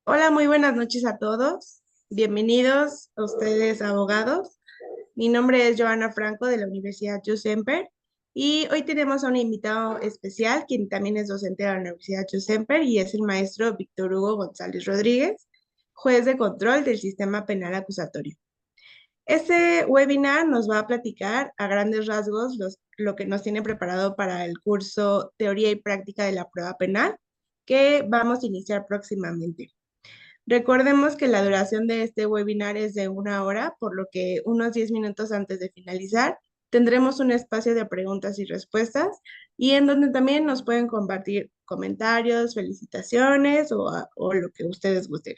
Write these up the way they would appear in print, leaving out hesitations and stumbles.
Hola, muy buenas noches a todos. Bienvenidos a ustedes, abogados. Mi nombre es Joana Franco de la Universidad Semper y hoy tenemos a un invitado especial, quien también es docente de la Universidad Semper y es el maestro Víctor Hugo González Rodríguez, juez de control del sistema penal acusatorio. Este webinar nos va a platicar a grandes rasgos lo que nos tiene preparado para el curso Teoría y Práctica de la Prueba Penal, que vamos a iniciar próximamente. Recordemos que la duración de este webinar es de 1 hora, por lo que unos 10 minutos antes de finalizar tendremos un espacio de preguntas y respuestas y en donde también nos pueden compartir comentarios, felicitaciones o lo que ustedes gusten.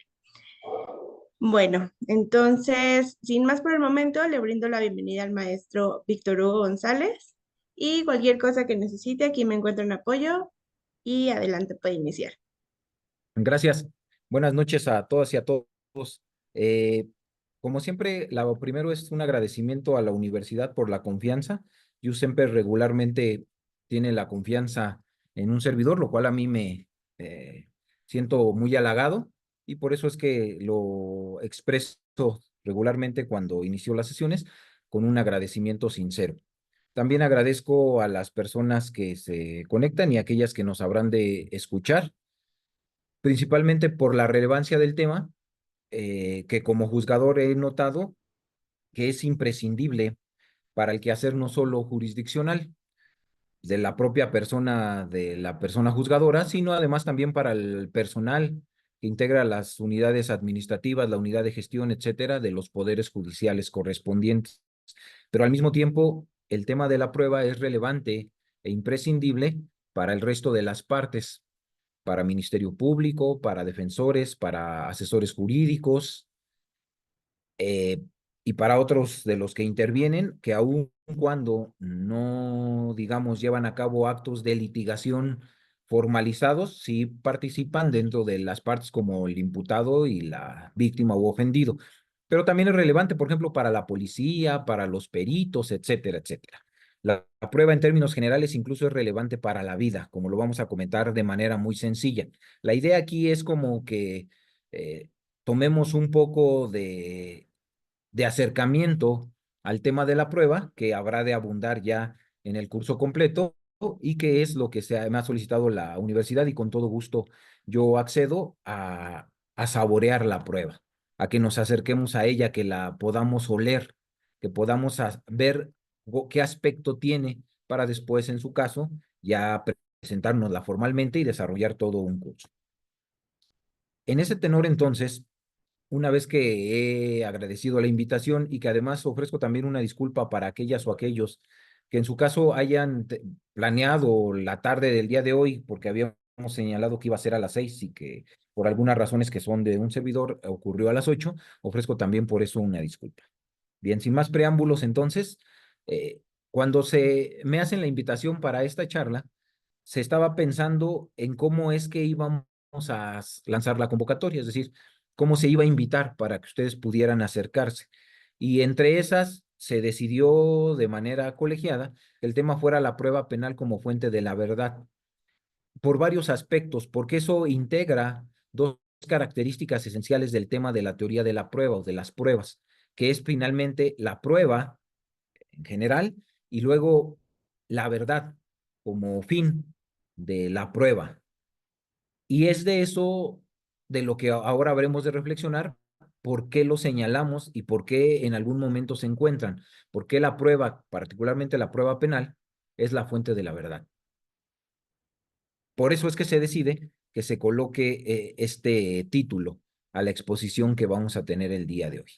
Bueno, entonces, sin más por el momento, le brindo la bienvenida al maestro Víctor Hugo González y cualquier cosa que necesite, aquí me encuentro en apoyo y adelante puede iniciar. Gracias. Buenas noches a todas y a todos. Eh, Como siempre, lo primero es un agradecimiento a la universidad por la confianza. Yo siempre regularmente tiene la confianza en un servidor, lo cual a mí me siento muy halagado y por eso es que lo expreso regularmente cuando inicio las sesiones con un agradecimiento sincero. También agradezco a las personas que se conectan y a aquellas que nos habrán de escuchar principalmente por la relevancia del tema, que como juzgador he notado que es imprescindible para el quehacer no solo jurisdiccional de la propia persona, de la persona juzgadora, sino además también para el personal que integra las unidades administrativas, la unidad de gestión, etcétera, de los poderes judiciales correspondientes. Pero al mismo tiempo, el tema de la prueba es relevante e imprescindible para el resto de las partes, para Ministerio Público, para defensores, para asesores jurídicos eh, y para otros de los que intervienen, que aun cuando no, digamos, llevan a cabo actos de litigación formalizados, sí participan dentro de las partes como el imputado y la víctima u ofendido. Pero también es relevante, por ejemplo, para la policía, para los peritos, etcétera, etcétera. La prueba en términos generales incluso es relevante para la vida, como lo vamos a comentar de manera muy sencilla. La idea aquí es como que eh, tomemos un poco de acercamiento al tema de la prueba, que habrá de abundar ya en el curso completo y que es lo que me ha solicitado la universidad y con todo gusto yo accedo a saborear la prueba, a que nos acerquemos a ella, que la podamos oler, que podamos ver qué aspecto tiene para después, en su caso, ya presentárnosla formalmente y desarrollar todo un curso. En ese tenor, entonces, una vez que he agradecido la invitación y que además ofrezco también una disculpa para aquellas o aquellos que en su caso hayan planeado la tarde del día de hoy, porque habíamos señalado que iba a ser a las 6 y que por algunas razones que son de un servidor ocurrió a las 8, ofrezco también por eso una disculpa. Bien, sin más preámbulos, entonces, cuando se me hacen la invitación para esta charla, se estaba pensando en cómo es que íbamos a lanzar la convocatoria, es decir, cómo se iba a invitar para que ustedes pudieran acercarse. Y entre esas se decidió de manera colegiada que el tema fuera la prueba penal como fuente de la verdad, por varios aspectos, porque eso integra dos características esenciales del tema de la teoría de la prueba o de las pruebas, que es finalmente la prueba en general y luego la verdad como fin de la prueba. Y es de eso de lo que ahora habremos de reflexionar, por qué lo señalamos y por qué en algún momento se encuentran, por qué la prueba, particularmente la prueba penal, es la fuente de la verdad. Por eso es que se decide que se coloque este título a la exposición que vamos a tener el día de hoy.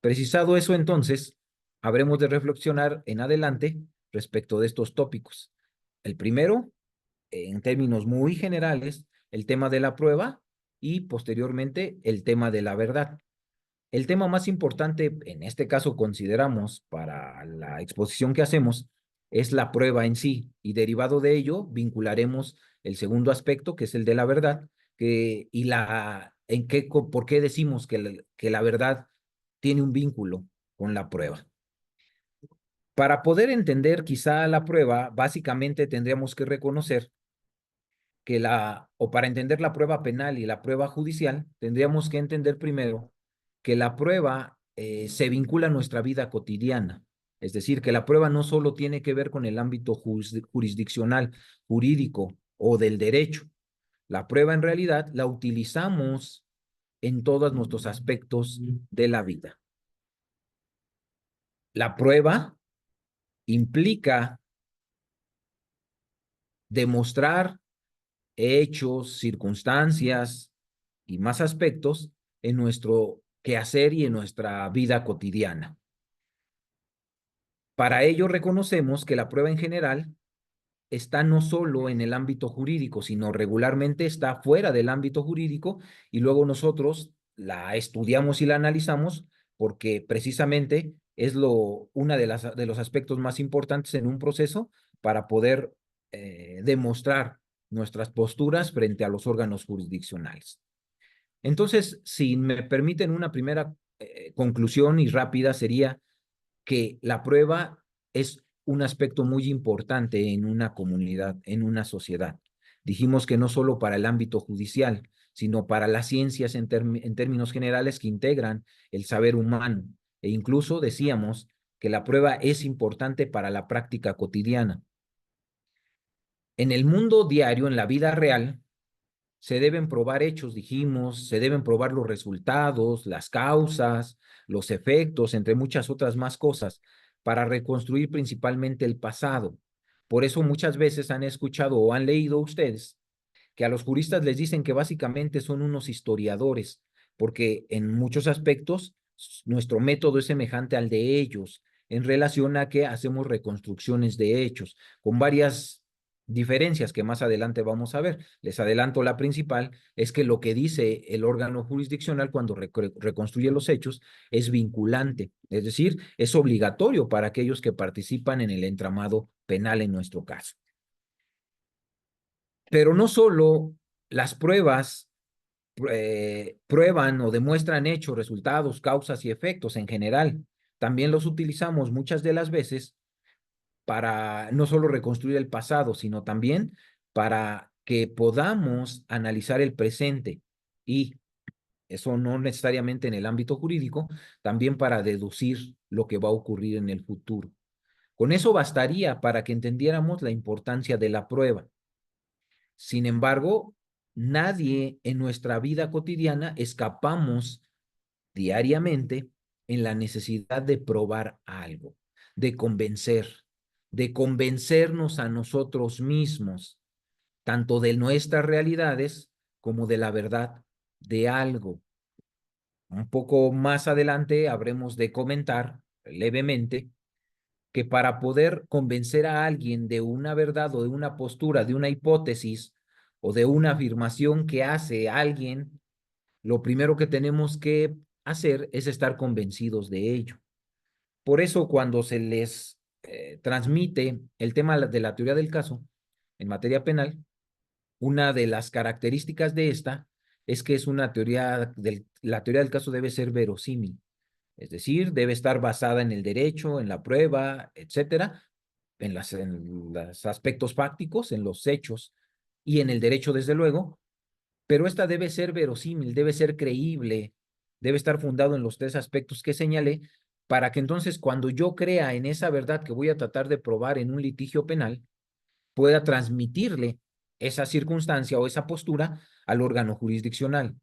Precisado eso, entonces, habremos de reflexionar en adelante respecto de estos tópicos. El primero, en términos muy generales, el tema de la prueba y posteriormente el tema de la verdad. El tema más importante, en este caso consideramos para la exposición que hacemos, es la prueba en sí y derivado de ello vincularemos el segundo aspecto, que es el de la verdad, por qué decimos que la verdad tiene un vínculo con la prueba. Para poder entender quizá la prueba, básicamente tendríamos que reconocer o para entender la prueba penal y la prueba judicial, tendríamos que entender primero que la prueba se vincula a nuestra vida cotidiana. Es decir, que la prueba no solo tiene que ver con el ámbito jurisdiccional, jurídico o del derecho. La prueba en realidad la utilizamos en todos nuestros aspectos de la vida. La prueba implica demostrar hechos, circunstancias y más aspectos en nuestro quehacer y en nuestra vida cotidiana. Para ello reconocemos que la prueba en general está no solo en el ámbito jurídico, sino regularmente está fuera del ámbito jurídico y luego nosotros la estudiamos y la analizamos porque precisamente es una de los aspectos más importantes en un proceso para poder demostrar nuestras posturas frente a los órganos jurisdiccionales. Entonces, si me permiten una primera conclusión y rápida sería que la prueba es un aspecto muy importante en una comunidad, en una sociedad. Dijimos que no solo para el ámbito judicial, sino para las ciencias en términos generales que integran el saber humano. E incluso decíamos que la prueba es importante para la práctica cotidiana. En el mundo diario, en la vida real, se deben probar hechos, dijimos, se deben probar los resultados, las causas, los efectos, entre muchas otras más cosas, para reconstruir principalmente el pasado. Por eso muchas veces han escuchado o han leído ustedes que a los juristas les dicen que básicamente son unos historiadores, porque en muchos aspectos nuestro método es semejante al de ellos, en relación a que hacemos reconstrucciones de hechos, con varias diferencias que más adelante vamos a ver. Les adelanto la principal, es que lo que dice el órgano jurisdiccional cuando reconstruye los hechos es vinculante, es decir, es obligatorio para aquellos que participan en el entramado penal en nuestro caso. Pero no solo las pruebas prueban o demuestran hechos, resultados, causas y efectos en general. También los utilizamos muchas de las veces para no solo reconstruir el pasado, sino también para que podamos analizar el presente y eso no necesariamente en el ámbito jurídico, también para deducir lo que va a ocurrir en el futuro. Con eso bastaría para que entendiéramos la importancia de la prueba. Sin embargo, nadie en nuestra vida cotidiana escapamos diariamente en la necesidad de probar algo, de convencernos a nosotros mismos, tanto de nuestras realidades como de la verdad de algo. Un poco más adelante habremos de comentar levemente que para poder convencer a alguien de una verdad o de una postura, de una hipótesis o de una afirmación que hace alguien, lo primero que tenemos que hacer es estar convencidos de ello. Por eso cuando se les transmite el tema de la teoría del caso en materia penal, una de las características de esta es que es una la teoría del caso debe ser verosímil. Es decir, debe estar basada en el derecho, en la prueba, etcétera, en los aspectos fácticos, en los hechos y en el derecho, desde luego, pero esta debe ser verosímil, debe ser creíble, debe estar fundado en los tres aspectos que señalé, para que entonces cuando yo crea en esa verdad que voy a tratar de probar en un litigio penal, pueda transmitirle esa circunstancia o esa postura al órgano jurisdiccional.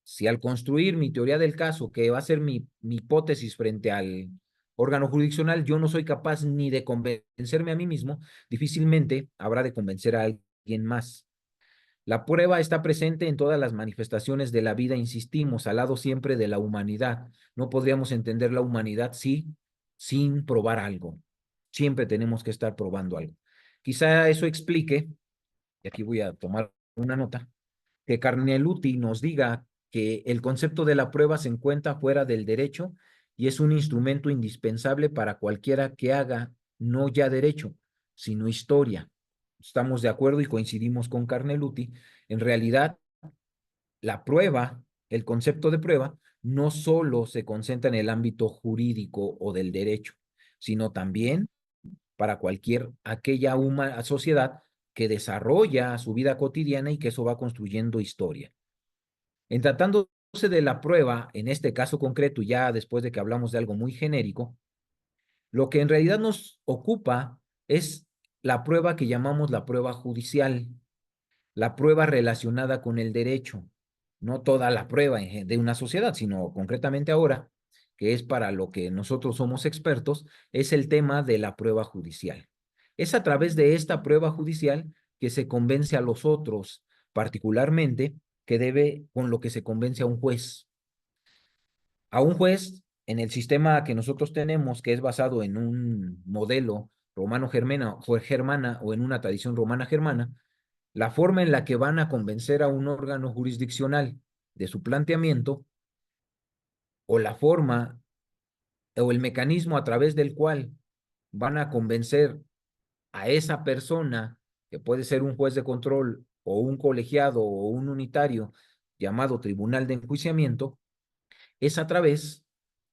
Si al construir mi teoría del caso, que va a ser mi hipótesis frente al órgano jurisdiccional, yo no soy capaz ni de convencerme a mí mismo, difícilmente habrá de convencer a alguien más. La prueba está presente en todas las manifestaciones de la vida, insistimos, al lado siempre de la humanidad. No podríamos entender la humanidad sin probar algo. Siempre tenemos que estar probando algo. Quizá eso explique, y aquí voy a tomar una nota, que Carneluti nos diga que el concepto de la prueba se encuentra fuera del derecho y es un instrumento indispensable para cualquiera que haga no ya derecho, sino historia. Estamos de acuerdo y coincidimos con Carneluti. En realidad, la prueba, el concepto de prueba, no solo se concentra en el ámbito jurídico o del derecho, sino también para aquella sociedad que desarrolla su vida cotidiana y que eso va construyendo historia. En tratándose de la prueba, en este caso concreto, ya después de que hablamos de algo muy genérico, lo que en realidad nos ocupa es la prueba que llamamos la prueba judicial, la prueba relacionada con el derecho, no toda la prueba de una sociedad, sino concretamente ahora, que es para lo que nosotros somos expertos, es el tema de la prueba judicial. Es a través de esta prueba judicial que se convence a los otros, particularmente, que debe con lo que se convence a un juez. A un juez, en el sistema que nosotros tenemos, que es basado en un modelo romano-germana o en una tradición romana-germana, la forma en la que van a convencer a un órgano jurisdiccional de su planteamiento o la forma o el mecanismo a través del cual van a convencer a esa persona, que puede ser un juez de control o un colegiado o un unitario llamado tribunal de enjuiciamiento, es a través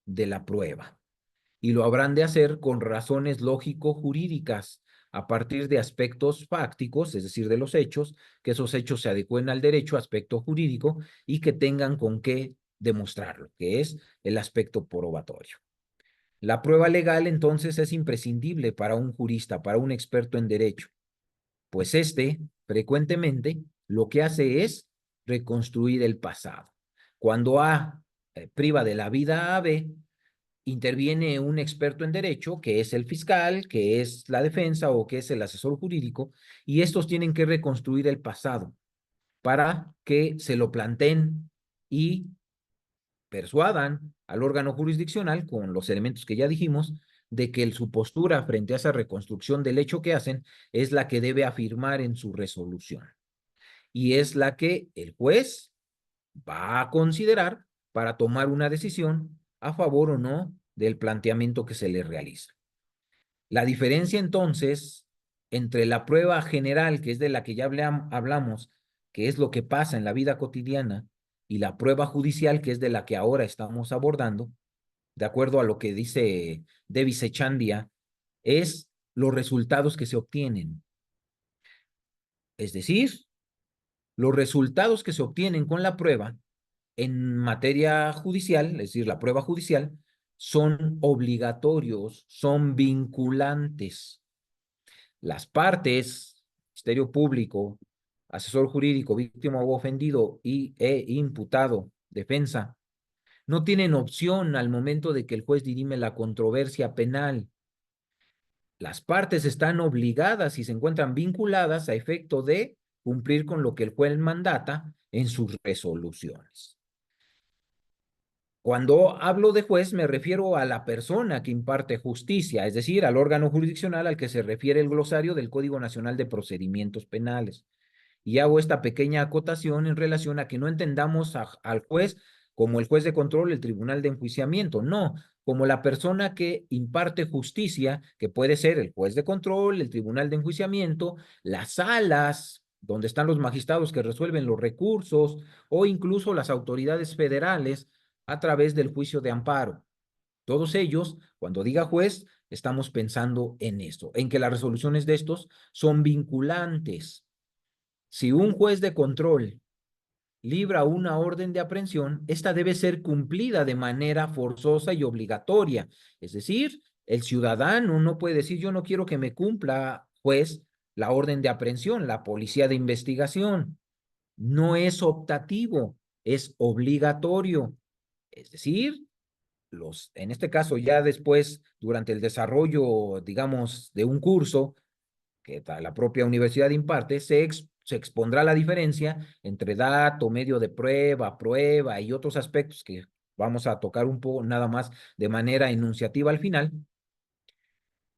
de la prueba. Y lo habrán de hacer con razones lógico-jurídicas, a partir de aspectos fácticos, es decir, de los hechos, que esos hechos se adecúen al derecho, aspecto jurídico, y que tengan con qué demostrarlo, que es el aspecto probatorio. La prueba legal, entonces, es imprescindible para un jurista, para un experto en derecho, pues frecuentemente, lo que hace es reconstruir el pasado. Cuando A priva de la vida a B, interviene un experto en derecho, que es el fiscal, que es la defensa o que es el asesor jurídico, y estos tienen que reconstruir el pasado para que se lo planteen y persuadan al órgano jurisdiccional con los elementos que ya dijimos, de que su postura frente a esa reconstrucción del hecho que hacen es la que debe afirmar en su resolución. Y es la que el juez va a considerar para tomar una decisión a favor o no del planteamiento que se le realiza. La diferencia entonces entre la prueba general, que es de la que ya hablamos, que es lo que pasa en la vida cotidiana, y la prueba judicial, que es de la que ahora estamos abordando, de acuerdo a lo que dice Devi Sechandia, es los resultados que se obtienen. Es decir, los resultados que se obtienen con la prueba en materia judicial, es decir, la prueba judicial, son obligatorios, son vinculantes. Las partes, Ministerio Público, asesor jurídico, víctima o ofendido e imputado, defensa, no tienen opción al momento de que el juez dirime la controversia penal. Las partes están obligadas y se encuentran vinculadas a efecto de cumplir con lo que el juez mandata en sus resoluciones. Cuando hablo de juez, me refiero a la persona que imparte justicia, es decir, al órgano jurisdiccional al que se refiere el glosario del Código Nacional de Procedimientos Penales. Y hago esta pequeña acotación en relación a que no entendamos al juez como el juez de control, el tribunal de enjuiciamiento, no, como la persona que imparte justicia, que puede ser el juez de control, el tribunal de enjuiciamiento, las salas donde están los magistrados que resuelven los recursos o incluso las autoridades federales a través del juicio de amparo. Todos ellos, cuando diga juez, estamos pensando en esto, en que las resoluciones de estos son vinculantes. Si un juez de control libra una orden de aprehensión, esta debe ser cumplida de manera forzosa y obligatoria. Es decir, el ciudadano no puede decir, yo no quiero que me cumpla, juez, la orden de aprehensión, la policía de investigación. No es optativo, es obligatorio. Es decir, en este caso ya después, durante el desarrollo, digamos, de un curso que la propia universidad imparte, se expondrá la diferencia entre dato, medio de prueba, prueba y otros aspectos que vamos a tocar un poco nada más de manera enunciativa al final.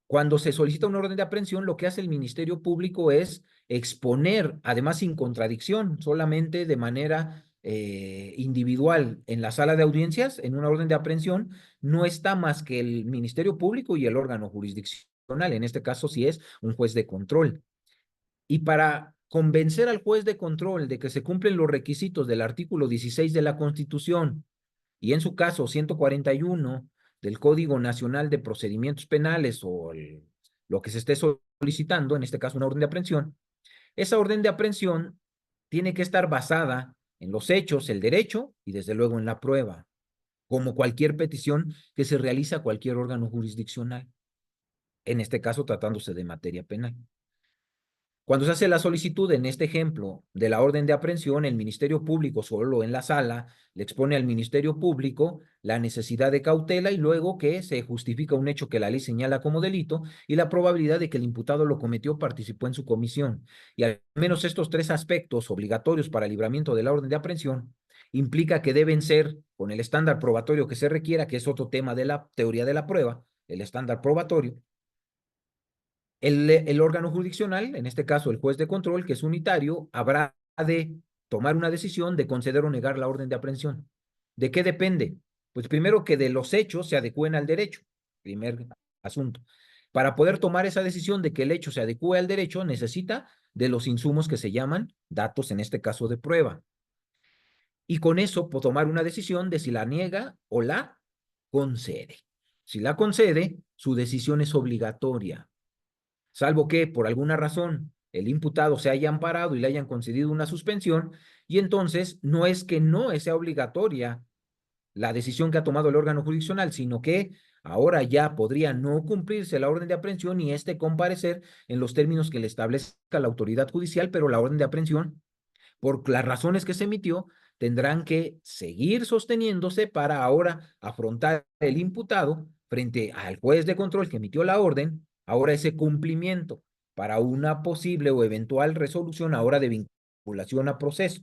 Cuando se solicita una orden de aprehensión, lo que hace el Ministerio Público es exponer, además sin contradicción, solamente de manera individual en la sala de audiencias, en una orden de aprehensión, no está más que el Ministerio Público y el órgano jurisdiccional, en este caso si es un juez de control. Y para convencer al juez de control de que se cumplen los requisitos del artículo 16 de la Constitución y en su caso 141 del Código Nacional de Procedimientos Penales o lo que se esté solicitando, en este caso una orden de aprehensión, Esa orden de aprehensión tiene que estar basada en los hechos, el derecho y desde luego en la prueba, como cualquier petición que se realiza a cualquier órgano jurisdiccional, en este caso tratándose de materia penal. Cuando se hace la solicitud, en este ejemplo, de la orden de aprehensión, el Ministerio Público solo en la sala le expone al Ministerio Público la necesidad de cautela y luego que se justifica un hecho que la ley señala como delito y la probabilidad de que el imputado lo cometió o participó en su comisión. Y al menos estos tres aspectos obligatorios para el libramiento de la orden de aprehensión implica que deben ser con el estándar probatorio que se requiera, que es otro tema de la teoría de la prueba, el estándar probatorio. El órgano jurisdiccional, en este caso el juez de control, que es unitario, habrá de tomar una decisión de conceder o negar la orden de aprehensión. ¿De qué depende? Pues primero que de los hechos se adecúen al derecho, primer asunto. Para poder tomar esa decisión de que el hecho se adecúe al derecho, necesita de los insumos que se llaman datos, en este caso de prueba. Y con eso puede tomar una decisión de si la niega o la concede. Si la concede, su decisión es obligatoria, salvo que por alguna razón el imputado se haya amparado y le hayan concedido una suspensión, y entonces no es que no sea obligatoria la decisión que ha tomado el órgano jurisdiccional, sino que ahora ya podría no cumplirse la orden de aprehensión y comparecer en los términos que le establezca la autoridad judicial, pero la orden de aprehensión, por las razones que se emitió, tendrán que seguir sosteniéndose para ahora afrontar el imputado frente al juez de control que emitió la orden, ahora ese cumplimiento para una posible o eventual resolución ahora de vinculación a proceso.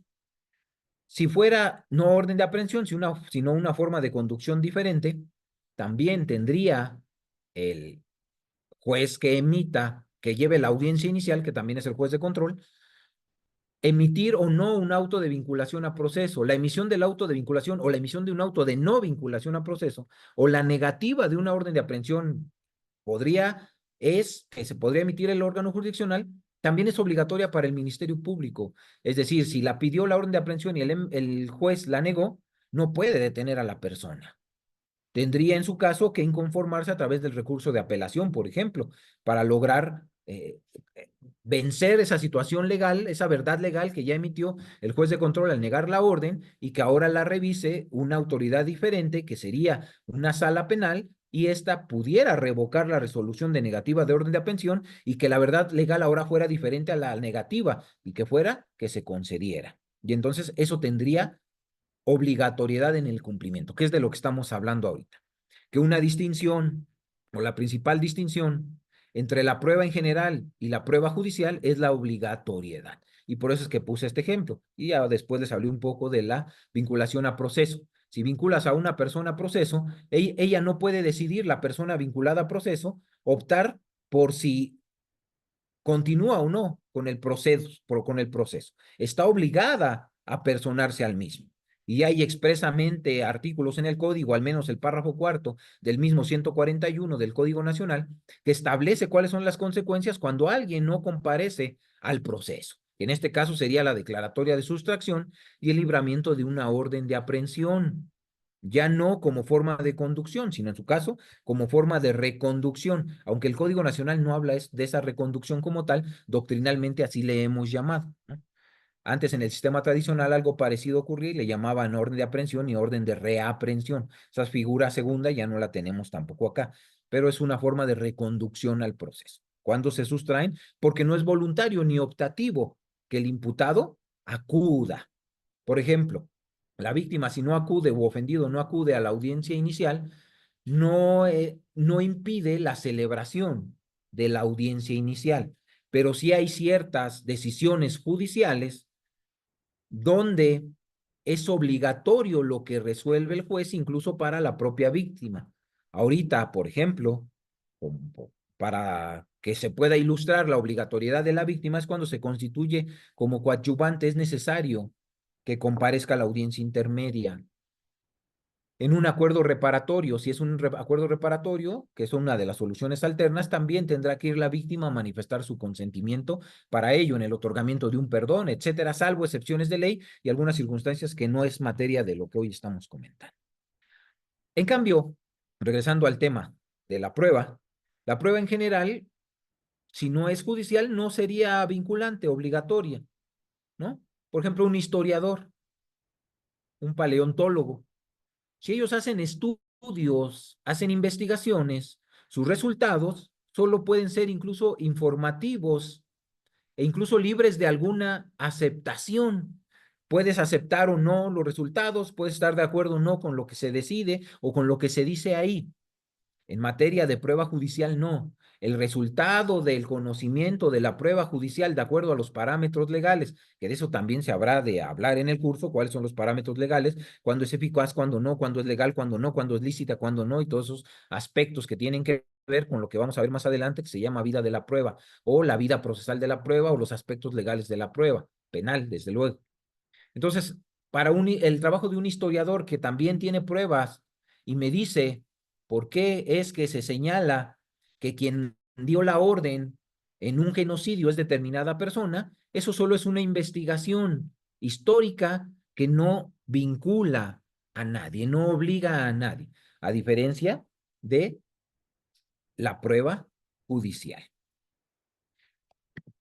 Si fuera no orden de aprehensión, sino una forma de conducción diferente, también tendría el juez que emita, que lleve la audiencia inicial, que también es el juez de control, emitir o no un auto de vinculación a proceso, la emisión del auto de vinculación o la emisión de un auto de no vinculación a proceso o la negativa de una orden de aprehensión que se podría emitir el órgano jurisdiccional, también es obligatoria para el Ministerio Público. Es decir, si la pidió la orden de aprehensión y el juez la negó, no puede detener a la persona. Tendría en su caso que inconformarse a través del recurso de apelación, por ejemplo, para lograr vencer esa situación legal, esa verdad legal que ya emitió el juez de control al negar la orden y que ahora la revise una autoridad diferente, que sería una sala penal, y ésta pudiera revocar la resolución de negativa de orden de aprehensión y que la verdad legal ahora fuera diferente a la negativa y que fuera que se concediera. Y entonces eso tendría obligatoriedad en el cumplimiento, que es de lo que estamos hablando ahorita. Que una distinción o la principal distinción entre la prueba en general y la prueba judicial es la obligatoriedad. Y por eso es que puse este ejemplo. Y ya después les hablé un poco de la vinculación a proceso. Si vinculas a una persona a proceso, ella no puede decidir, la persona vinculada a proceso, optar por si continúa o no con el proceso. Está obligada a personarse al mismo. Y hay expresamente artículos en el código, al menos el párrafo cuarto del mismo 141 del Código Nacional, que establece cuáles son las consecuencias cuando alguien no comparece al proceso. En este caso sería la declaratoria de sustracción y el libramiento de una orden de aprehensión, ya no como forma de conducción, sino en su caso como forma de reconducción, aunque el Código Nacional no habla de esa reconducción como tal, doctrinalmente así le hemos llamado, ¿no? Antes en el sistema tradicional algo parecido ocurría y le llamaban orden de aprehensión y orden de reaprehensión. Esa figura segunda ya no la tenemos tampoco acá, pero es una forma de reconducción al proceso. ¿Cuándo se sustraen? Porque no es voluntario ni optativo que el imputado acuda. Por ejemplo, la víctima, si no acude o ofendido no acude a la audiencia inicial, no impide la celebración de la audiencia inicial, pero sí hay ciertas decisiones judiciales donde es obligatorio lo que resuelve el juez, incluso para la propia víctima. Ahorita, por ejemplo, para que se pueda ilustrar la obligatoriedad de la víctima es cuando se constituye como coadyuvante, es necesario que comparezca a la audiencia intermedia. En un acuerdo reparatorio, si es un acuerdo reparatorio, que es una de las soluciones alternas, también tendrá que ir la víctima a manifestar su consentimiento para ello en el otorgamiento de un perdón, etcétera, salvo excepciones de ley y algunas circunstancias que no es materia de lo que hoy estamos comentando. En cambio, regresando al tema de la prueba en general Si no es judicial, no sería vinculante, obligatoria, ¿no? Por ejemplo, un historiador, un paleontólogo. Si ellos hacen estudios, hacen investigaciones, sus resultados solo pueden ser incluso informativos e incluso libres de alguna aceptación. Puedes aceptar o no los resultados, puedes estar de acuerdo o no con lo que se decide o con lo que se dice ahí. En materia de prueba judicial, no. El resultado del conocimiento de la prueba judicial de acuerdo a los parámetros legales, que de eso también se habrá de hablar en el curso, cuáles son los parámetros legales, cuándo es eficaz, cuándo no, cuándo es legal, cuándo no, cuándo es lícita, cuándo no, y todos esos aspectos que tienen que ver con lo que vamos a ver más adelante, que se llama vida de la prueba, o la vida procesal de la prueba, o los aspectos legales de la prueba, penal, desde luego. Entonces, para el trabajo de un historiador que también tiene pruebas y me dice por qué es que se señala que quien dio la orden en un genocidio es determinada persona, eso solo es una investigación histórica que no vincula a nadie, no obliga a nadie, a diferencia de la prueba judicial.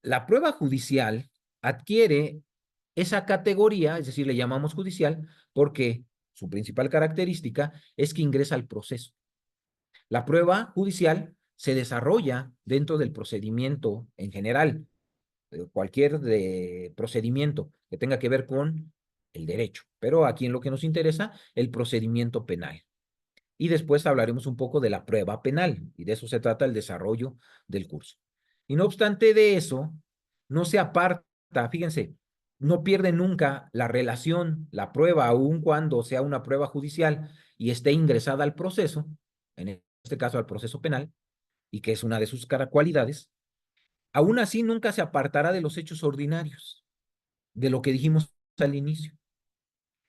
La prueba judicial adquiere esa categoría, es decir, le llamamos judicial, porque su principal característica es que ingresa al proceso. La prueba judicial se desarrolla dentro del procedimiento en general, cualquier procedimiento que tenga que ver con el derecho, pero aquí en lo que nos interesa, el procedimiento penal. Y después hablaremos un poco de la prueba penal, y de eso se trata el desarrollo del curso. Y no obstante de eso, no se aparta, fíjense, no pierde nunca la relación, la prueba, aun cuando sea una prueba judicial y esté ingresada al proceso, en este caso al proceso penal, y que es una de sus cualidades, aún así nunca se apartará de los hechos ordinarios, de lo que dijimos al inicio.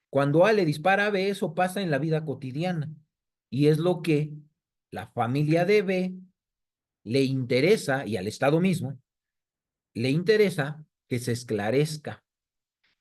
Cuando A le dispara a B, eso pasa en la vida cotidiana. Y es lo que la familia de B le interesa, y al Estado mismo, le interesa que se esclarezca.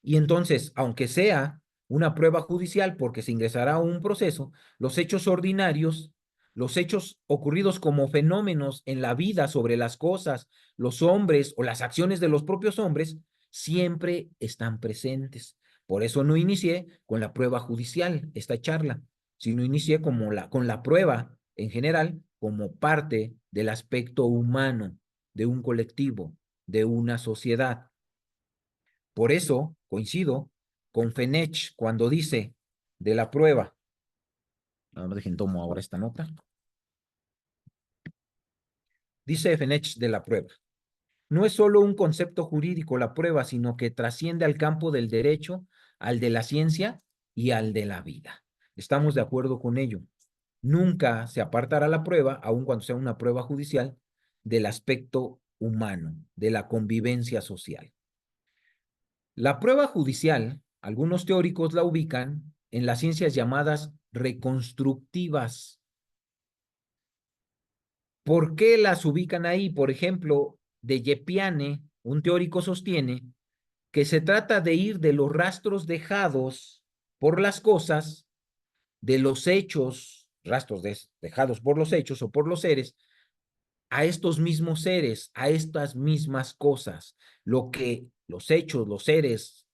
Y entonces, aunque sea una prueba judicial porque se ingresará a un proceso, los hechos ordinarios, los hechos ocurridos como fenómenos en la vida sobre las cosas, los hombres o las acciones de los propios hombres, siempre están presentes. Por eso no inicié con la prueba judicial, esta charla, sino inicié con la prueba en general como parte del aspecto humano de un colectivo, de una sociedad. Por eso coincido con Fenech cuando dice de la prueba. Nada más dejen tomo ahora esta nota. Dice Fenech de la prueba. No es solo un concepto jurídico la prueba, sino que trasciende al campo del derecho, al de la ciencia y al de la vida. Estamos de acuerdo con ello. Nunca se apartará la prueba, aun cuando sea una prueba judicial, del aspecto humano, de la convivencia social. La prueba judicial, algunos teóricos la ubican en las ciencias llamadas reconstructivas. ¿Por qué las ubican ahí? Por ejemplo, de Yepiane, un teórico sostiene que se trata de ir de los rastros dejados por las cosas, de los hechos, rastros dejados por los hechos o por los seres, a estos mismos seres, a estas mismas cosas, lo que los hechos, los seres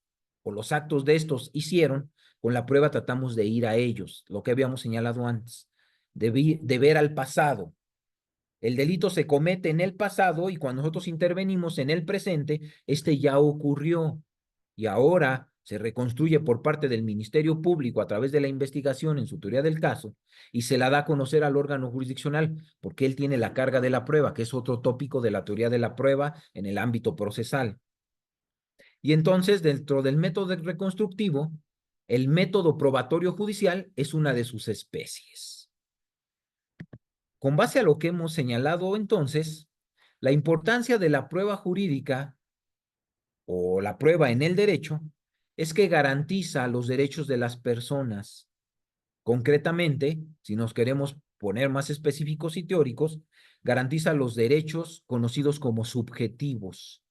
o los actos de estos hicieron, con la prueba tratamos de ir a ellos, lo que habíamos señalado antes, de ver al pasado. El delito se comete en el pasado y cuando nosotros intervenimos en el presente, este ya ocurrió y ahora se reconstruye por parte del Ministerio Público a través de la investigación en su teoría del caso y se la da a conocer al órgano jurisdiccional porque él tiene la carga de la prueba, que es otro tópico de la teoría de la prueba en el ámbito procesal. Y entonces, dentro del método reconstructivo, el método probatorio judicial es una de sus especies. Con base a lo que hemos señalado entonces, la importancia de la prueba jurídica o la prueba en el derecho es que garantiza los derechos de las personas. Concretamente, si nos queremos poner más específicos y teóricos, garantiza los derechos conocidos como subjetivos.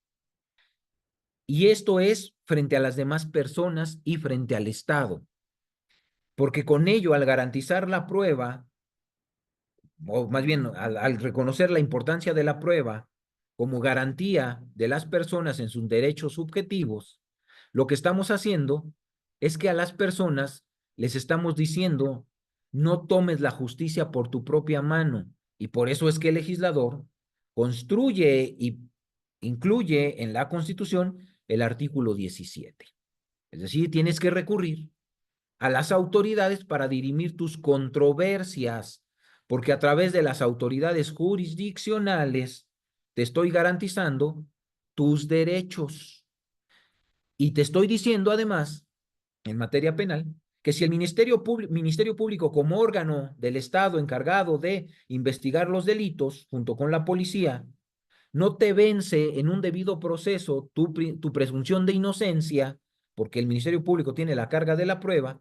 Y esto es frente a las demás personas y frente al Estado. Porque con ello, al garantizar la prueba, o más bien al reconocer la importancia de la prueba como garantía de las personas en sus derechos subjetivos, lo que estamos haciendo es que a las personas les estamos diciendo, no tomes la justicia por tu propia mano. Y por eso es que el legislador construye y incluye en la Constitución el artículo 17. Es decir, tienes que recurrir a las autoridades para dirimir tus controversias, porque a través de las autoridades jurisdiccionales te estoy garantizando tus derechos. Y te estoy diciendo además, en materia penal, que si el Ministerio Público como órgano del Estado encargado de investigar los delitos junto con la policía, no te vence en un debido proceso tu presunción de inocencia, porque el Ministerio Público tiene la carga de la prueba,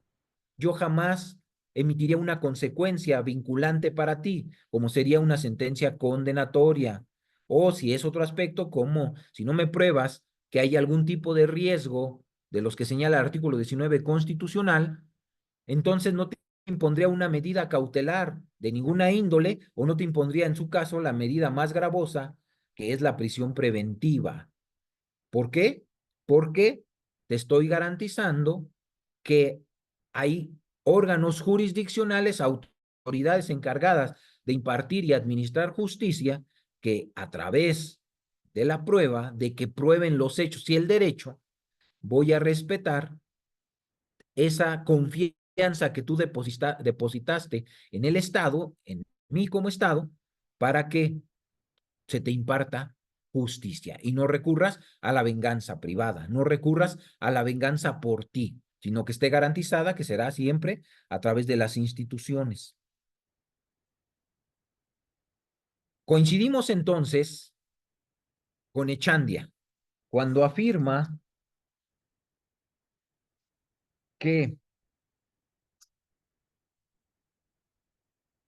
yo jamás emitiría una consecuencia vinculante para ti, como sería una sentencia condenatoria. O si es otro aspecto, como si no me pruebas que hay algún tipo de riesgo de los que señala el artículo 19 constitucional, entonces no te impondría una medida cautelar de ninguna índole o no te impondría en su caso la medida más gravosa, que es la prisión preventiva. ¿Por qué? Porque te estoy garantizando que hay órganos jurisdiccionales, autoridades encargadas de impartir y administrar justicia, que a través de la prueba, de que prueben los hechos y el derecho, voy a respetar esa confianza que tú depositaste en el Estado, en mí como Estado, para que se te imparta justicia y no recurras a la venganza privada, no recurras a la venganza por ti, sino que esté garantizada que será siempre a través de las instituciones. Coincidimos entonces con Echandia cuando afirma que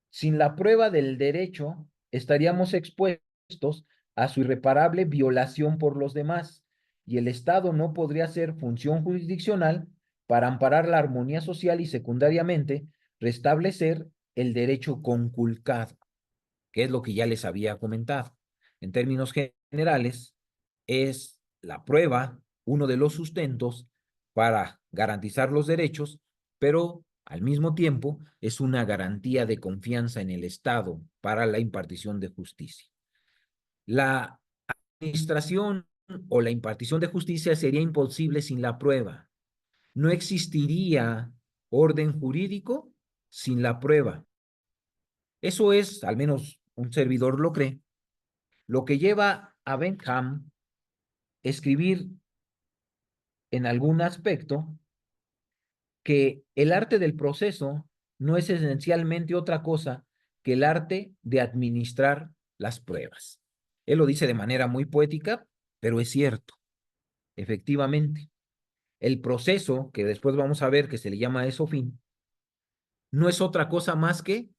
sin la prueba del derecho estaríamos expuestos a su irreparable violación por los demás y el Estado no podría ser función jurisdiccional para amparar la armonía social y secundariamente restablecer el derecho conculcado, que es lo que ya les había comentado. En términos generales, es la prueba uno de los sustentos para garantizar los derechos, pero al mismo tiempo es una garantía de confianza en el Estado para la impartición de justicia. La administración o la impartición de justicia sería imposible sin la prueba. No existiría orden jurídico sin la prueba. Eso es, al menos un servidor lo cree, lo que lleva a Bentham a escribir en algún aspecto que el arte del proceso no es esencialmente otra cosa que el arte de administrar las pruebas. Él lo dice de manera muy poética, pero es cierto, efectivamente. El proceso, que después vamos a ver que se le llama eso fin, no es otra cosa más que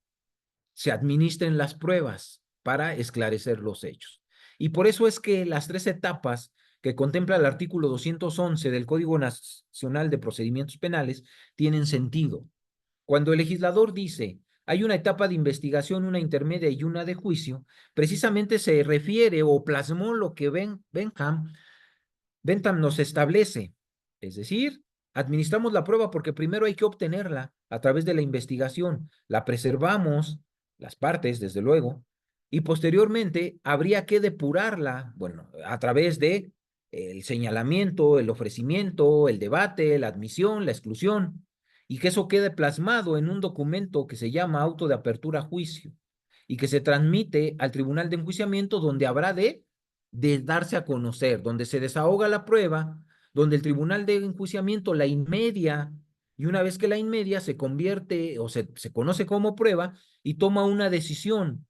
se administren las pruebas para esclarecer los hechos. Y por eso es que las tres etapas que contempla el artículo 211 del Código Nacional de Procedimientos Penales tienen sentido. Cuando el legislador dice hay una etapa de investigación, una intermedia y una de juicio, precisamente se refiere o plasmó lo que Bentham nos establece. Es decir, administramos la prueba porque primero hay que obtenerla a través de la investigación, la preservamos, las partes, desde luego, y posteriormente habría que depurarla, bueno, a través de el señalamiento, el ofrecimiento, el debate, la admisión, la exclusión, y que eso quede plasmado en un documento que se llama auto de apertura a juicio y que se transmite al tribunal de enjuiciamiento donde habrá de darse a conocer, donde se desahoga la prueba, donde el tribunal de enjuiciamiento la inmedia y una vez que la inmedia se convierte o se conoce como prueba y toma una decisión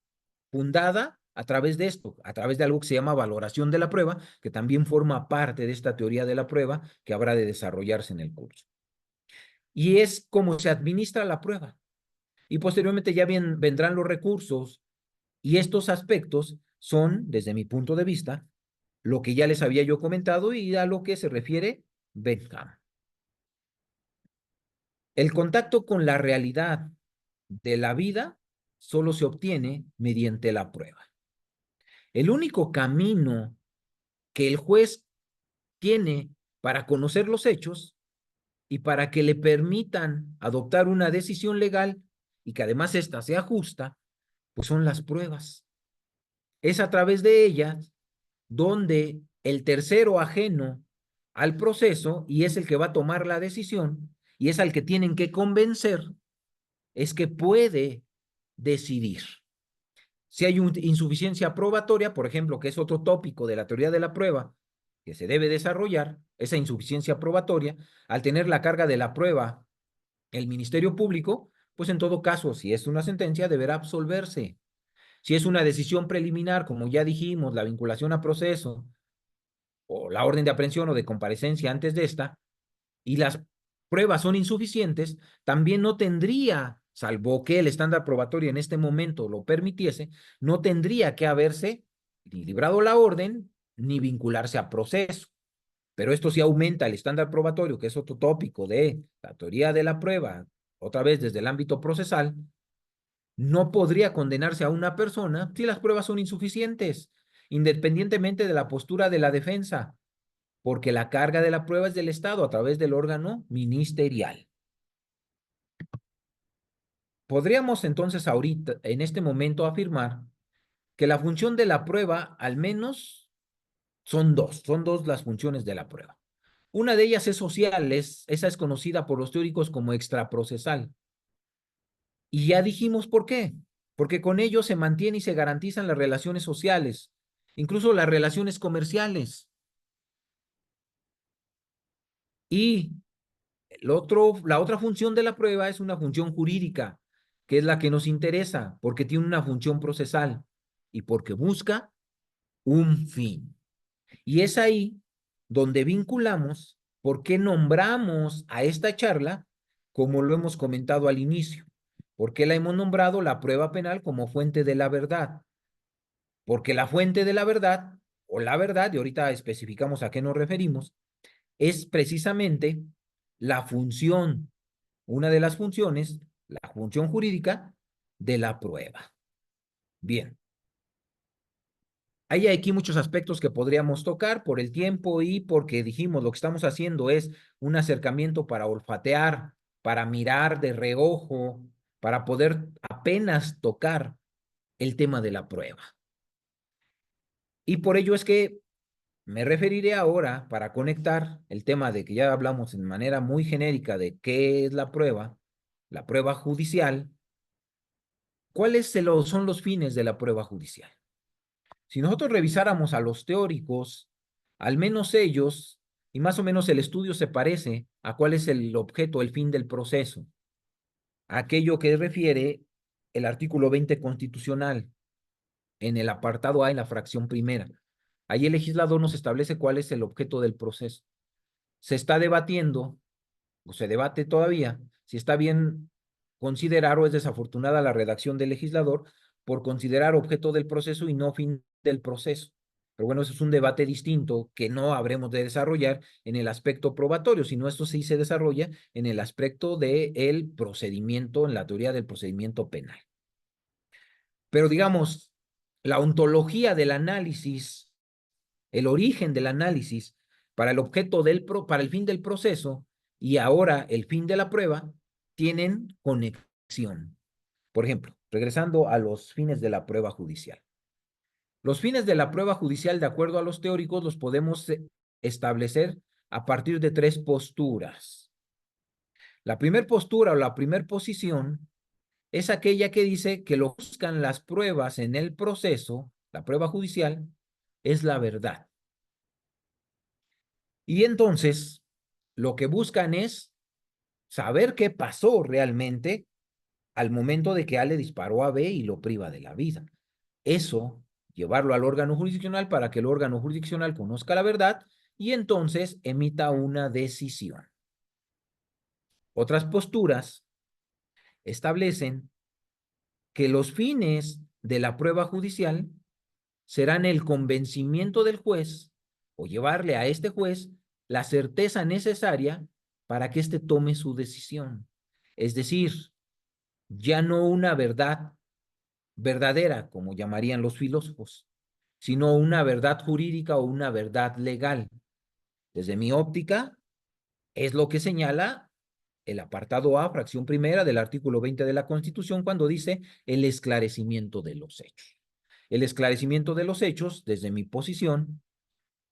fundada a través de esto, a través de algo que se llama valoración de la prueba, que también forma parte de esta teoría de la prueba que habrá de desarrollarse en el curso. Y es como se administra la prueba. Y posteriormente ya vendrán los recursos y estos aspectos son, desde mi punto de vista, lo que ya les había yo comentado y a lo que se refiere Bentham. El contacto con la realidad de la vida solo se obtiene mediante la prueba. El único camino que el juez tiene para conocer los hechos y para que le permitan adoptar una decisión legal y que además ésta sea justa, pues son las pruebas. Es a través de ellas donde el tercero ajeno al proceso, y es el que va a tomar la decisión, y es al que tienen que convencer, es que puede decidir. Si hay una insuficiencia probatoria, por ejemplo, que es otro tópico de la teoría de la prueba que se debe desarrollar, esa insuficiencia probatoria, al tener la carga de la prueba el Ministerio Público, pues en todo caso, si es una sentencia, deberá absolverse. Si es una decisión preliminar, como ya dijimos, la vinculación a proceso, o la orden de aprehensión o de comparecencia antes de esta, y las pruebas son insuficientes, también no tendría, salvo que el estándar probatorio en este momento lo permitiese, no tendría que haberse ni librado la orden ni vincularse a proceso. Pero esto sí aumenta el estándar probatorio, que es otro tópico de la teoría de la prueba, otra vez desde el ámbito procesal. No podría condenarse a una persona si las pruebas son insuficientes, independientemente de la postura de la defensa, porque la carga de la prueba es del Estado a través del órgano ministerial. Podríamos entonces ahorita, en este momento, afirmar que la función de la prueba, al menos, son dos las funciones de la prueba. Una de ellas es social, esa es conocida por los teóricos como extraprocesal. Y ya dijimos por qué. Porque con ello se mantiene y se garantizan las relaciones sociales, incluso las relaciones comerciales. Y la otra función de la prueba es una función jurídica, que es la que nos interesa, porque tiene una función procesal y porque busca un fin. Y es ahí donde vinculamos por qué nombramos a esta charla, como lo hemos comentado al inicio. ¿Por qué la hemos nombrado la prueba penal como fuente de la verdad? Porque la fuente de la verdad, o la verdad, y ahorita especificamos a qué nos referimos, es precisamente la función, una de las funciones, la función jurídica de la prueba. Bien. Hay aquí muchos aspectos que podríamos tocar por el tiempo y porque dijimos lo que estamos haciendo es un acercamiento para olfatear, para mirar de reojo, para poder apenas tocar el tema de la prueba. Y por ello es que me referiré ahora para conectar el tema de que ya hablamos en manera muy genérica de qué es la prueba judicial, cuáles son los fines de la prueba judicial. Si nosotros revisáramos a los teóricos, al menos ellos, y más o menos el estudio se parece a cuál es el objeto, el fin del proceso, aquello que refiere el artículo 20 constitucional en el apartado A, en la fracción primera. Ahí el legislador nos establece cuál es el objeto del proceso. Se está debatiendo, o se debate todavía, si está bien considerar o es desafortunada la redacción del legislador por considerar objeto del proceso y no fin del proceso. Pero bueno, eso es un debate distinto que no habremos de desarrollar en el aspecto probatorio, sino esto sí se desarrolla en el aspecto del procedimiento, en la teoría del procedimiento penal. Pero digamos, la ontología del análisis, el origen del análisis para el objeto para el fin del proceso y ahora el fin de la prueba tienen conexión. Por ejemplo, regresando a los fines de la prueba judicial. Los fines de la prueba judicial, de acuerdo a los teóricos, los podemos establecer a partir de tres posturas. La primera postura o la primera posición es aquella que dice que lo que buscan las pruebas en el proceso, la prueba judicial, es la verdad. Y entonces, lo que buscan es saber qué pasó realmente al momento de que A le disparó a B y lo priva de la vida. Eso, llevarlo al órgano jurisdiccional para que el órgano jurisdiccional conozca la verdad y entonces emita una decisión. Otras posturas establecen que los fines de la prueba judicial serán el convencimiento del juez o llevarle a este juez la certeza necesaria para que éste tome su decisión. Es decir, ya no una verdad verdadera, como llamarían los filósofos, sino una verdad jurídica o una verdad legal. Desde mi óptica, es lo que señala el apartado A, fracción primera del artículo 20 de la Constitución, cuando dice el esclarecimiento de los hechos. El esclarecimiento de los hechos, desde mi posición,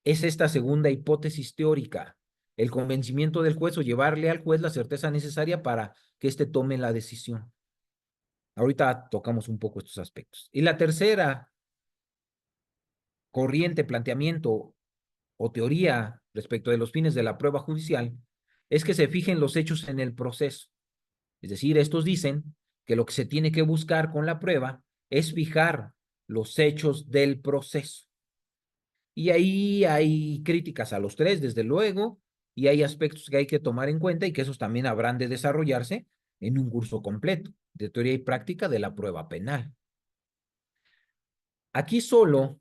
es esta segunda hipótesis teórica, el convencimiento del juez o llevarle al juez la certeza necesaria para que éste tome la decisión. Ahorita tocamos un poco estos aspectos. Y la tercera corriente, planteamiento o teoría respecto de los fines de la prueba judicial es que se fijen los hechos en el proceso. Es decir, estos dicen que lo que se tiene que buscar con la prueba es fijar los hechos del proceso. Y ahí hay críticas a los tres, desde luego, y hay aspectos que hay que tomar en cuenta y que esos también habrán de desarrollarse en un curso completo de teoría y práctica de la prueba penal. Aquí solo,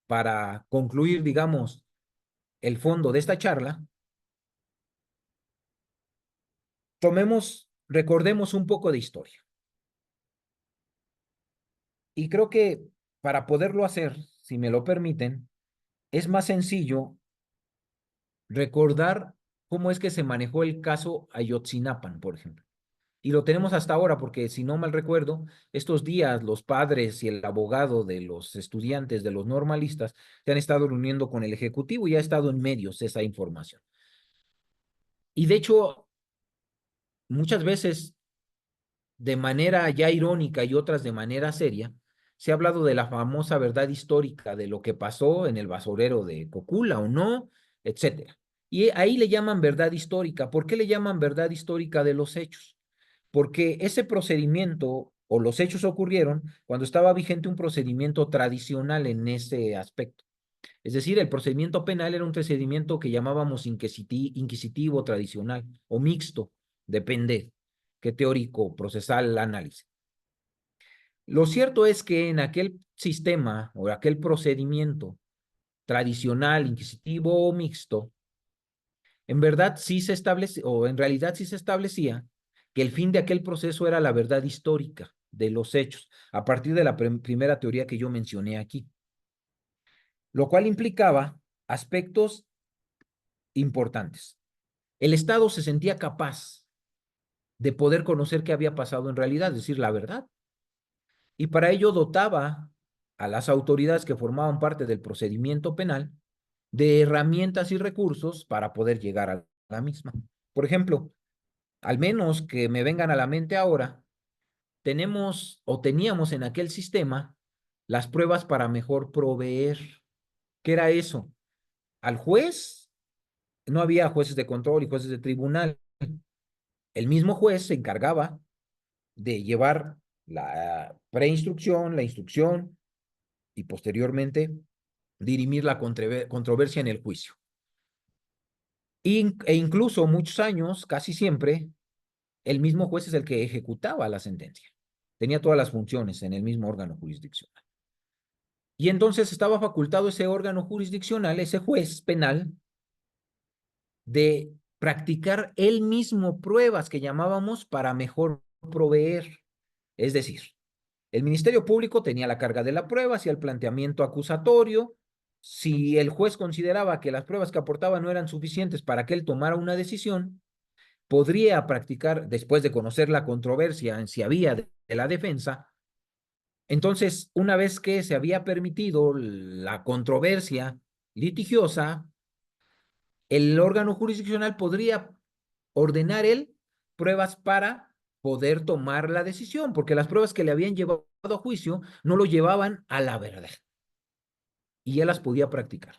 para concluir, digamos, el fondo de esta charla, recordemos un poco de historia. Y creo que para poderlo hacer, si me lo permiten, es más sencillo recordar cómo es que se manejó el caso Ayotzinapan, por ejemplo. Y lo tenemos hasta ahora porque, si no mal recuerdo, estos días los padres y el abogado de los estudiantes, de los normalistas, se han estado reuniendo con el Ejecutivo y ha estado en medios esa información. Y de hecho, muchas veces, de manera ya irónica y otras de manera seria, se ha hablado de la famosa verdad histórica de lo que pasó en el basurero de Cocula o no, etcétera. Y ahí le llaman verdad histórica. ¿Por qué le llaman verdad histórica de los hechos? Porque ese procedimiento o los hechos ocurrieron cuando estaba vigente un procedimiento tradicional en ese aspecto. Es decir, el procedimiento penal era un procedimiento que llamábamos inquisitivo tradicional o mixto, depende qué teórico procesal análisis. Lo cierto es que en aquel sistema o aquel procedimiento tradicional, inquisitivo o mixto, en verdad sí se establece, o en realidad sí se establecía que el fin de aquel proceso era la verdad histórica de los hechos, a partir de la primera teoría que yo mencioné aquí, lo cual implicaba aspectos importantes. El Estado se sentía capaz de poder conocer qué había pasado en realidad, es decir, la verdad, y para ello dotaba a las autoridades que formaban parte del procedimiento penal de herramientas y recursos para poder llegar a la misma. Por ejemplo, al menos que me vengan a la mente ahora, tenemos o teníamos en aquel sistema las pruebas para mejor proveer. ¿Qué era eso? Al juez, no había jueces de control y jueces de tribunal. El mismo juez se encargaba de llevar la preinstrucción, la instrucción y posteriormente dirimir la controversia en el juicio. E incluso muchos años, casi siempre, el mismo juez es el que ejecutaba la sentencia. Tenía todas las funciones en el mismo órgano jurisdiccional. Y entonces estaba facultado ese órgano jurisdiccional, ese juez penal, de practicar él mismo pruebas que llamábamos para mejor proveer. Es decir, el Ministerio Público tenía la carga de la prueba, hacía el planteamiento acusatorio. Si el juez consideraba que las pruebas que aportaba no eran suficientes para que él tomara una decisión, podría practicar, después de conocer la controversia en si había de la defensa, entonces, una vez que se había permitido la controversia litigiosa, el órgano jurisdiccional podría ordenar él pruebas para poder tomar la decisión, porque las pruebas que le habían llevado a juicio no lo llevaban a la verdad y él las podía practicar.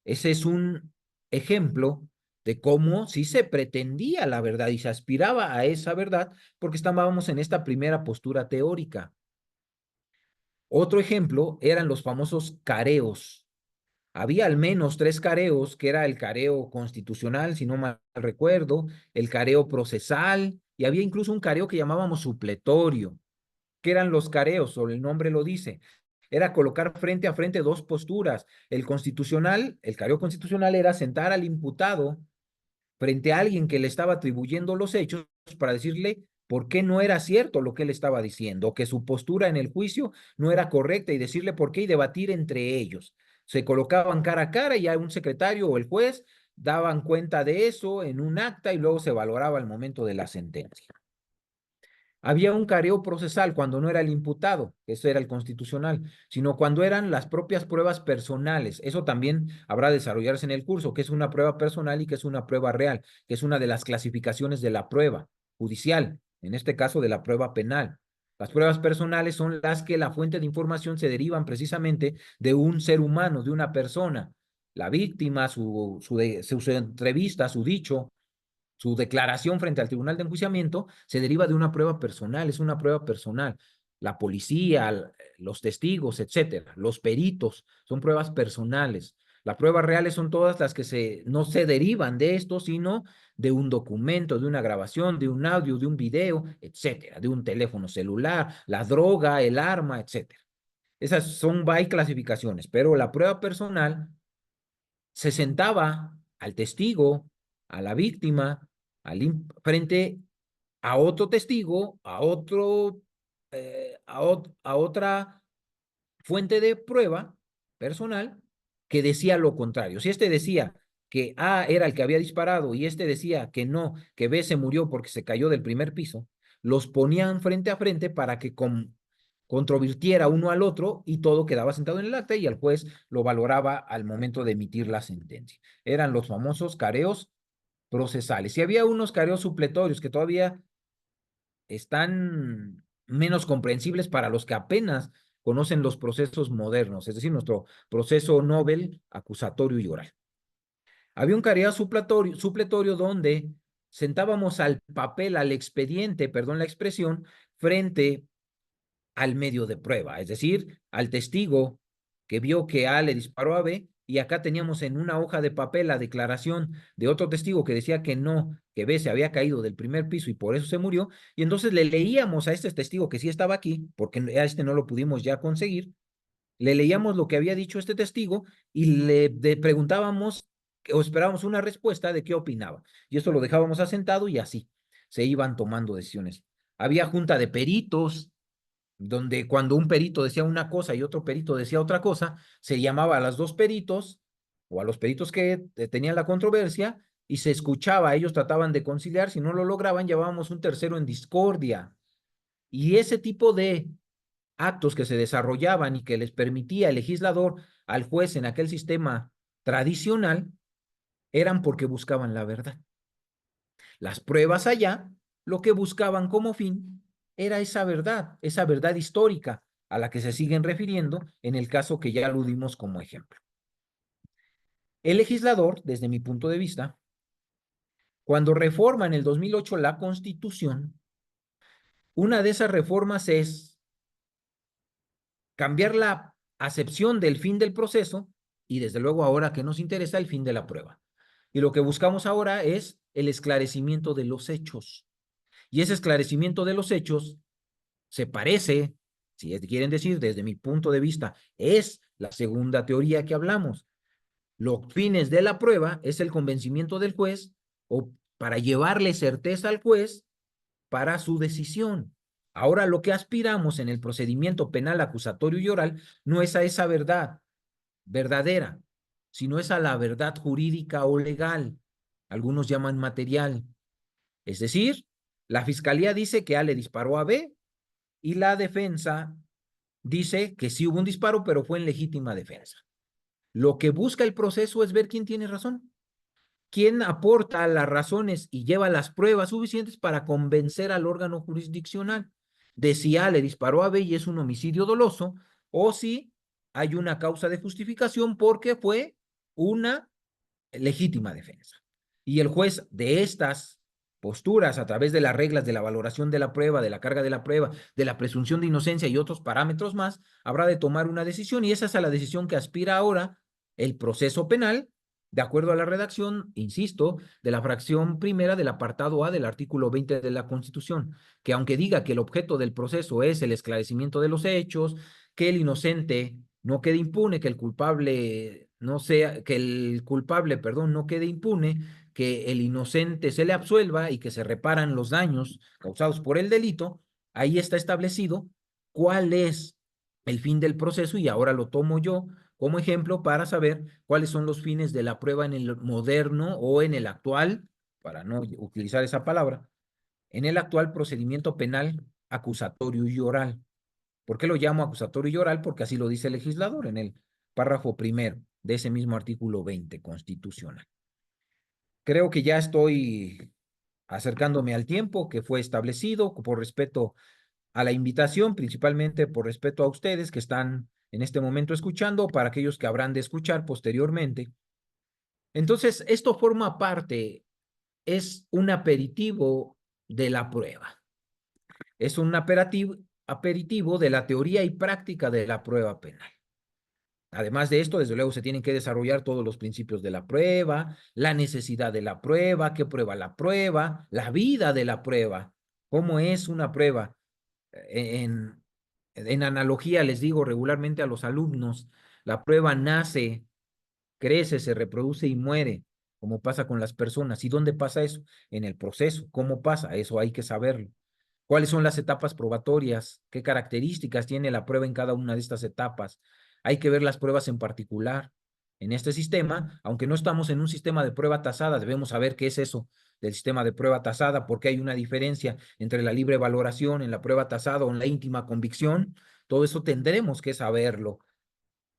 Ese es un ejemplo de cómo sí se pretendía la verdad y se aspiraba a esa verdad porque estábamos en esta primera postura teórica. Otro ejemplo eran los famosos careos. Había al menos tres careos, que era el careo constitucional, si no mal recuerdo, el careo procesal, y había incluso un careo que llamábamos supletorio. ¿Qué eran los careos? O el nombre lo dice. Era colocar frente a frente dos posturas. El constitucional, el careo constitucional era sentar al imputado frente a alguien que le estaba atribuyendo los hechos para decirle por qué no era cierto lo que él estaba diciendo, o que su postura en el juicio no era correcta y decirle por qué y debatir entre ellos. Se colocaban cara a cara y ya un secretario o el juez daban cuenta de eso en un acta y luego se valoraba el momento de la sentencia. Había un careo procesal cuando no era el imputado, eso era el constitucional, sino cuando eran las propias pruebas personales. Eso también habrá de desarrollarse en el curso, que es una prueba personal y que es una prueba real, que es una de las clasificaciones de la prueba judicial, en este caso de la prueba penal. Las pruebas personales son las que la fuente de información se derivan precisamente de un ser humano, de una persona. La víctima, su entrevista, su dicho, su declaración frente al tribunal de enjuiciamiento se deriva de una prueba personal, es una prueba personal. La policía, los testigos, etcétera, los peritos, son pruebas personales. Las pruebas reales son todas las que no se derivan de esto, sino de un documento, de una grabación, de un audio, de un video, etcétera, de un teléfono celular, la droga, el arma, etcétera. Esas son, hay clasificaciones, pero la prueba personal se sentaba al testigo, a la víctima, frente a otro testigo, a otra fuente de prueba personal que decía lo contrario. Si este decía que A era el que había disparado y este decía que no, que B se murió porque se cayó del primer piso, los ponían frente a frente para que controvirtiera uno al otro y todo quedaba sentado en el acta y el juez lo valoraba al momento de emitir la sentencia. Eran los famosos careos procesales. Y había unos careos supletorios que todavía están menos comprensibles para los que apenas conocen los procesos modernos, es decir, nuestro proceso Nobel, acusatorio y oral. Había un careo supletorio donde sentábamos al papel, al expediente, perdón la expresión, frente al medio de prueba, es decir, al testigo que vio que A le disparó a B, y acá teníamos en una hoja de papel la declaración de otro testigo que decía que no, que B se había caído del primer piso y por eso se murió, y entonces le leíamos a este testigo que sí estaba aquí, porque a este no lo pudimos ya conseguir, le leíamos lo que había dicho este testigo y le preguntábamos o esperábamos una respuesta de qué opinaba. Y esto lo dejábamos asentado y así se iban tomando decisiones. Había junta de peritos, donde cuando un perito decía una cosa y otro perito decía otra cosa, se llamaba a los dos peritos o a los peritos que tenían la controversia y se escuchaba, ellos trataban de conciliar, si no lo lograban, llevábamos un tercero en discordia. Y ese tipo de actos que se desarrollaban y que les permitía el legislador al juez en aquel sistema tradicional eran porque buscaban la verdad. Las pruebas allá, lo que buscaban como fin era esa verdad histórica a la que se siguen refiriendo en el caso que ya aludimos como ejemplo. El legislador, desde mi punto de vista, cuando reforma en el 2008 la Constitución, una de esas reformas es cambiar la acepción del fin del proceso y desde luego ahora que nos interesa el fin de la prueba. Y lo que buscamos ahora es el esclarecimiento de los hechos. Y ese esclarecimiento de los hechos se parece, si quieren decir desde mi punto de vista, es la segunda teoría que hablamos. Los fines de la prueba es el convencimiento del juez o para llevarle certeza al juez para su decisión. Ahora lo que aspiramos en el procedimiento penal acusatorio y oral no es a esa verdad verdadera, sino es a la verdad jurídica o legal. Algunos llaman material. Es decir, la fiscalía dice que A le disparó a B y la defensa dice que sí hubo un disparo, pero fue en legítima defensa. Lo que busca el proceso es ver quién tiene razón, quién aporta las razones y lleva las pruebas suficientes para convencer al órgano jurisdiccional de si A le disparó a B y es un homicidio doloso, o si hay una causa de justificación porque fue una legítima defensa. Y el juez de estas posturas, a través de las reglas de la valoración de la prueba, de la carga de la prueba, de la presunción de inocencia y otros parámetros más, habrá de tomar una decisión y esa es a la decisión que aspira ahora el proceso penal, de acuerdo a la redacción, insisto, de la fracción primera del apartado A del artículo 20 de la Constitución, que aunque diga que el objeto del proceso es el esclarecimiento de los hechos, que el inocente no quede impune, que el culpable no quede impune, que el inocente se le absuelva y que se reparan los daños causados por el delito, ahí está establecido cuál es el fin del proceso y ahora lo tomo yo como ejemplo para saber cuáles son los fines de la prueba en el moderno o en el actual, para no utilizar esa palabra, en el actual procedimiento penal acusatorio y oral. ¿Por qué lo llamo acusatorio y oral? Porque así lo dice el legislador en el párrafo primero de ese mismo artículo 20 constitucional. Creo que ya estoy acercándome al tiempo que fue establecido por respeto a la invitación, principalmente por respeto a ustedes que están en este momento escuchando, para aquellos que habrán de escuchar posteriormente. Entonces, esto forma parte, es un aperitivo de la prueba. Es un aperitivo de la teoría y práctica de la prueba penal. Además de esto, desde luego, se tienen que desarrollar todos los principios de la prueba, la necesidad de la prueba, qué prueba la prueba, la vida de la prueba, cómo es una prueba. En analogía, les digo regularmente a los alumnos, la prueba nace, crece, se reproduce y muere, como pasa con las personas. ¿Y dónde pasa eso? En el proceso. ¿Cómo pasa? Eso hay que saberlo. ¿Cuáles son las etapas probatorias? ¿Qué características tiene la prueba en cada una de estas etapas? Hay que ver las pruebas en particular. En este sistema, aunque no estamos en un sistema de prueba tasada, debemos saber qué es eso del sistema de prueba tasada, porque hay una diferencia entre la libre valoración en la prueba tasada o en la íntima convicción. Todo eso tendremos que saberlo.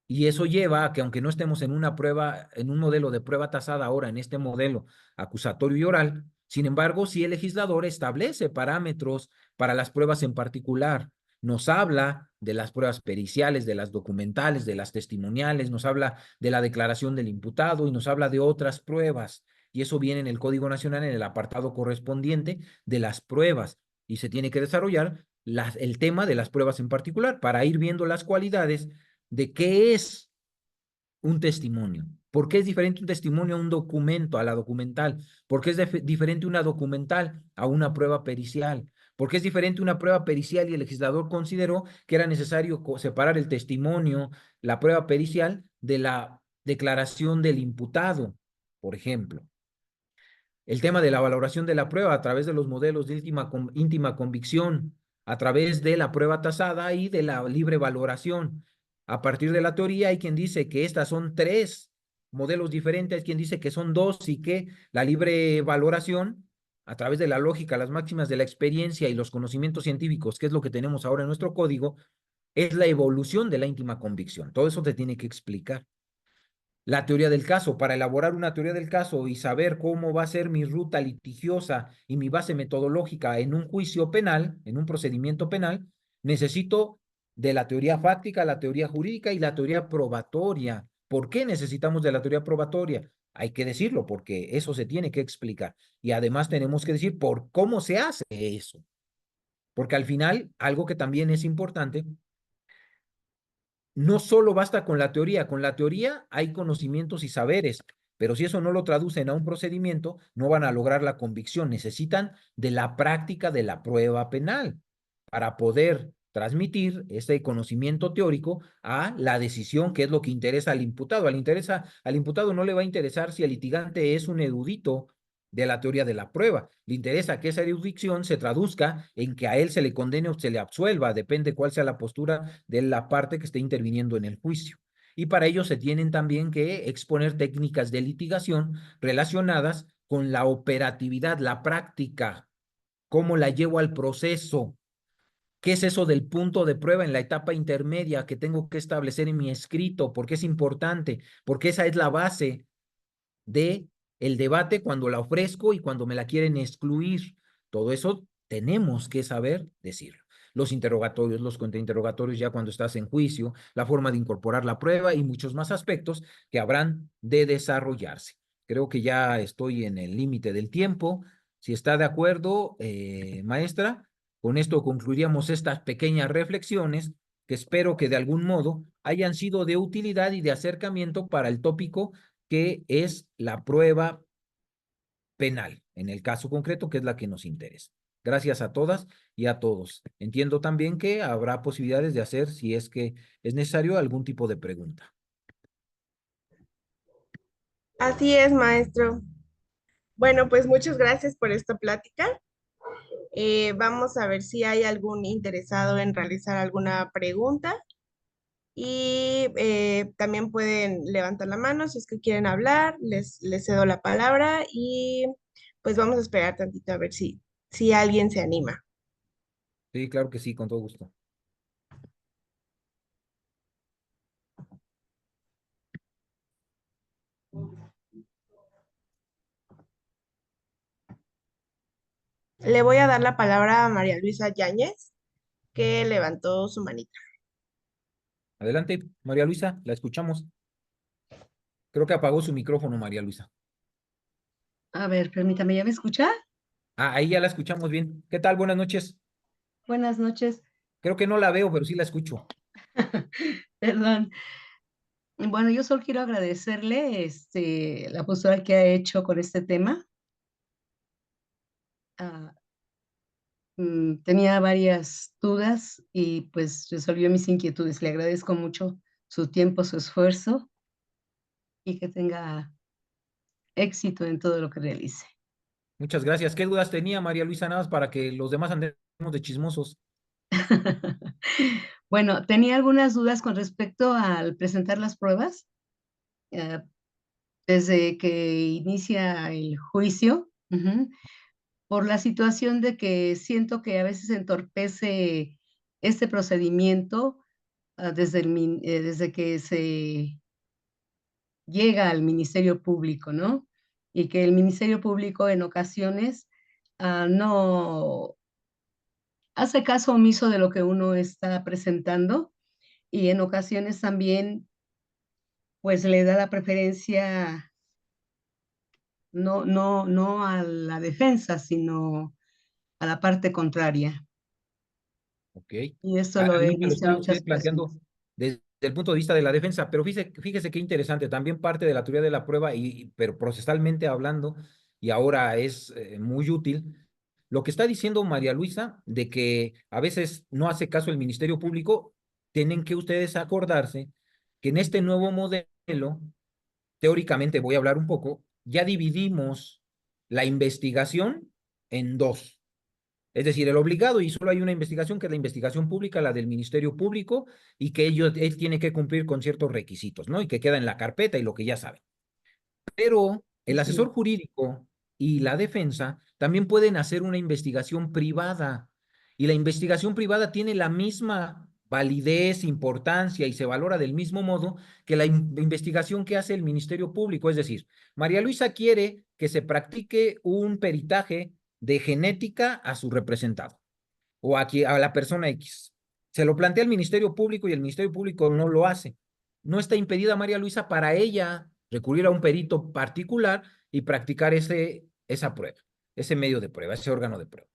Y eso lleva a que aunque no estemos en una prueba, en un modelo de prueba tasada ahora, en este modelo acusatorio y oral, sin embargo, si el legislador establece parámetros para las pruebas en particular, nos habla de las pruebas periciales, de las documentales, de las testimoniales, nos habla de la declaración del imputado y nos habla de otras pruebas. Y eso viene en el Código Nacional en el apartado correspondiente de las pruebas. Y se tiene que desarrollar el tema de las pruebas en particular para ir viendo las cualidades de qué es un testimonio. ¿Por qué es diferente un testimonio a un documento, a la documental? ¿Por qué es diferente una documental a una prueba pericial? ¿Por qué es diferente una prueba pericial y el legislador consideró que era necesario separar el testimonio, la prueba pericial, de la declaración del imputado, por ejemplo? El tema de la valoración de la prueba a través de los modelos de íntima convicción, a través de la prueba tasada y de la libre valoración. A partir de la teoría hay quien dice que estas son tres modelos diferentes, hay quien dice que son dos y que la libre valoración, a través de la lógica, las máximas de la experiencia y los conocimientos científicos, que es lo que tenemos ahora en nuestro código, es la evolución de la íntima convicción. Todo eso te tiene que explicar. La teoría del caso. Para elaborar una teoría del caso y saber cómo va a ser mi ruta litigiosa y mi base metodológica en un juicio penal, en un procedimiento penal, necesito de la teoría fáctica, la teoría jurídica y la teoría probatoria. ¿Por qué necesitamos de la teoría probatoria? Hay que decirlo porque eso se tiene que explicar. Y además tenemos que decir por cómo se hace eso. Porque al final, algo que también es importante, no solo basta con la teoría hay conocimientos y saberes, pero si eso no lo traducen a un procedimiento, no van a lograr la convicción. Necesitan de la práctica de la prueba penal para poder transmitir ese conocimiento teórico a la decisión, que es lo que interesa al imputado. Al imputado no le va a interesar si el litigante es un erudito de la teoría de la prueba. Le interesa que esa erudición se traduzca en que a él se le condene o se le absuelva, depende cuál sea la postura de la parte que esté interviniendo en el juicio. Y para ello se tienen también que exponer técnicas de litigación relacionadas con la operatividad, la práctica, cómo la llevo al proceso. ¿Qué es eso del punto de prueba en la etapa intermedia que tengo que establecer en mi escrito? ¿Por qué es importante? Porque esa es la base de el debate cuando la ofrezco y cuando me la quieren excluir. Todo eso tenemos que saber decirlo. Los interrogatorios, los contrainterrogatorios ya cuando estás en juicio, la forma de incorporar la prueba y muchos más aspectos que habrán de desarrollarse. Creo que ya estoy en el límite del tiempo. Si está de acuerdo, maestra, con esto concluiríamos estas pequeñas reflexiones que espero que de algún modo hayan sido de utilidad y de acercamiento para el tópico que es la prueba penal, en el caso concreto, que es la que nos interesa. Gracias a todas y a todos. Entiendo también que habrá posibilidades de hacer, si es que es necesario, algún tipo de pregunta. Así es, maestro. Bueno, pues muchas gracias por esta plática. Vamos a ver si hay algún interesado en realizar alguna pregunta y también pueden levantar la mano si es que quieren hablar, les cedo la palabra y pues vamos a esperar tantito a ver si alguien se anima. Sí, claro que sí, con todo gusto. Le voy a dar la palabra a María Luisa Yáñez, que levantó su manita. Adelante, María Luisa, la escuchamos. Creo que apagó su micrófono, María Luisa. A ver, permítame, ¿ya me escucha? Ah, ahí ya la escuchamos bien. ¿Qué tal? Buenas noches. Buenas noches. Creo que no la veo, pero sí la escucho. Perdón. Bueno, yo solo quiero agradecerle la postura que ha hecho con este tema. Ah, tenía varias dudas y pues resolvió mis inquietudes. Le agradezco mucho su tiempo, su esfuerzo y que tenga éxito en todo lo que realice. Muchas gracias. ¿Qué dudas tenía María Luisa nada más para que los demás andemos de chismosos? Bueno, tenía algunas dudas con respecto al presentar las pruebas. eh, Desde que inicia el juicio, por la situación de que siento que a veces entorpece este procedimiento, desde que se llega al Ministerio Público, ¿no? Y que el Ministerio Público en ocasiones, no hace caso omiso de lo que uno está presentando y en ocasiones también, pues, le da la preferencia no a la defensa, sino a la parte contraria. Ok. Y esto lo A he mí me lo visto en está muchas usted ocasiones. planteando desde el punto de vista de la defensa, pero fíjese qué interesante, también parte de la teoría de la prueba, pero procesalmente hablando, y ahora es muy útil, lo que está diciendo María Luisa, de que a veces no hace caso el Ministerio Público, tienen que ustedes acordarse que en este nuevo modelo, teóricamente voy a hablar un poco, ya dividimos la investigación en dos. Es decir, el obligado, y solo hay una investigación, que es la investigación pública, la del Ministerio Público, y que él tiene que cumplir con ciertos requisitos, ¿no? Y que queda en la carpeta y lo que ya saben. Pero el Así asesor jurídico y la defensa también pueden hacer una investigación privada. Y la investigación privada tiene la misma validez, importancia y se valora del mismo modo que la investigación que hace el Ministerio Público. Es decir, María Luisa quiere que se practique un peritaje de genética a su representado o a la persona X. Se lo plantea el Ministerio Público y el Ministerio Público no lo hace. No está impedida María Luisa para ella recurrir a un perito particular y practicar esa prueba, ese medio de prueba, ese órgano de prueba.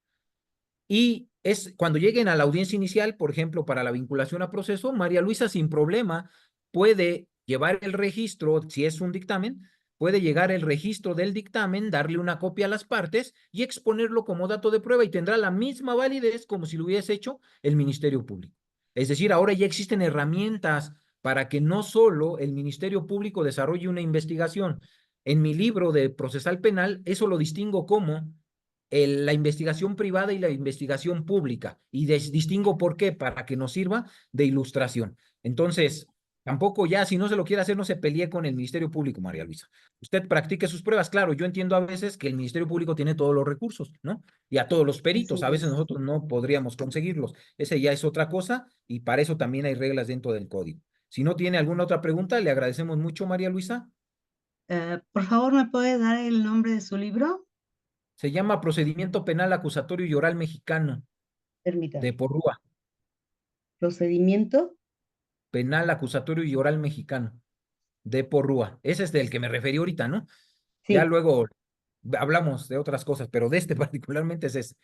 Y es cuando lleguen a la audiencia inicial, por ejemplo, para la vinculación a proceso, María Luisa sin problema puede llevar el registro, si es un dictamen, puede llegar el registro del dictamen, darle una copia a las partes y exponerlo como dato de prueba y tendrá la misma validez como si lo hubiese hecho el Ministerio Público. Es decir, ahora ya existen herramientas para que no solo el Ministerio Público desarrolle una investigación. En mi libro de procesal penal, eso lo distingo como la investigación privada y la investigación pública. Y distingo por qué, para que nos sirva de ilustración. Entonces, tampoco ya, si no se lo quiere hacer, no se pelee con el Ministerio Público, María Luisa. Usted practique sus pruebas. Claro, yo entiendo a veces que el Ministerio Público tiene todos los recursos, ¿no? Y a todos los peritos. A veces es. nosotros no podríamos conseguirlos. Ese ya es otra cosa y para eso también hay reglas dentro del código. Si no tiene alguna otra pregunta, le agradecemos mucho, María Luisa. Por favor, ¿me puede dar el nombre de su libro? Se llama Procedimiento Penal Acusatorio y Oral Mexicano de Permítame. Porrúa. Procedimiento. Penal Acusatorio y Oral Mexicano de Porrúa. Ese es del que me referí ahorita, ¿no? Ya Sí, luego hablamos de otras cosas, pero de este particularmente es ese,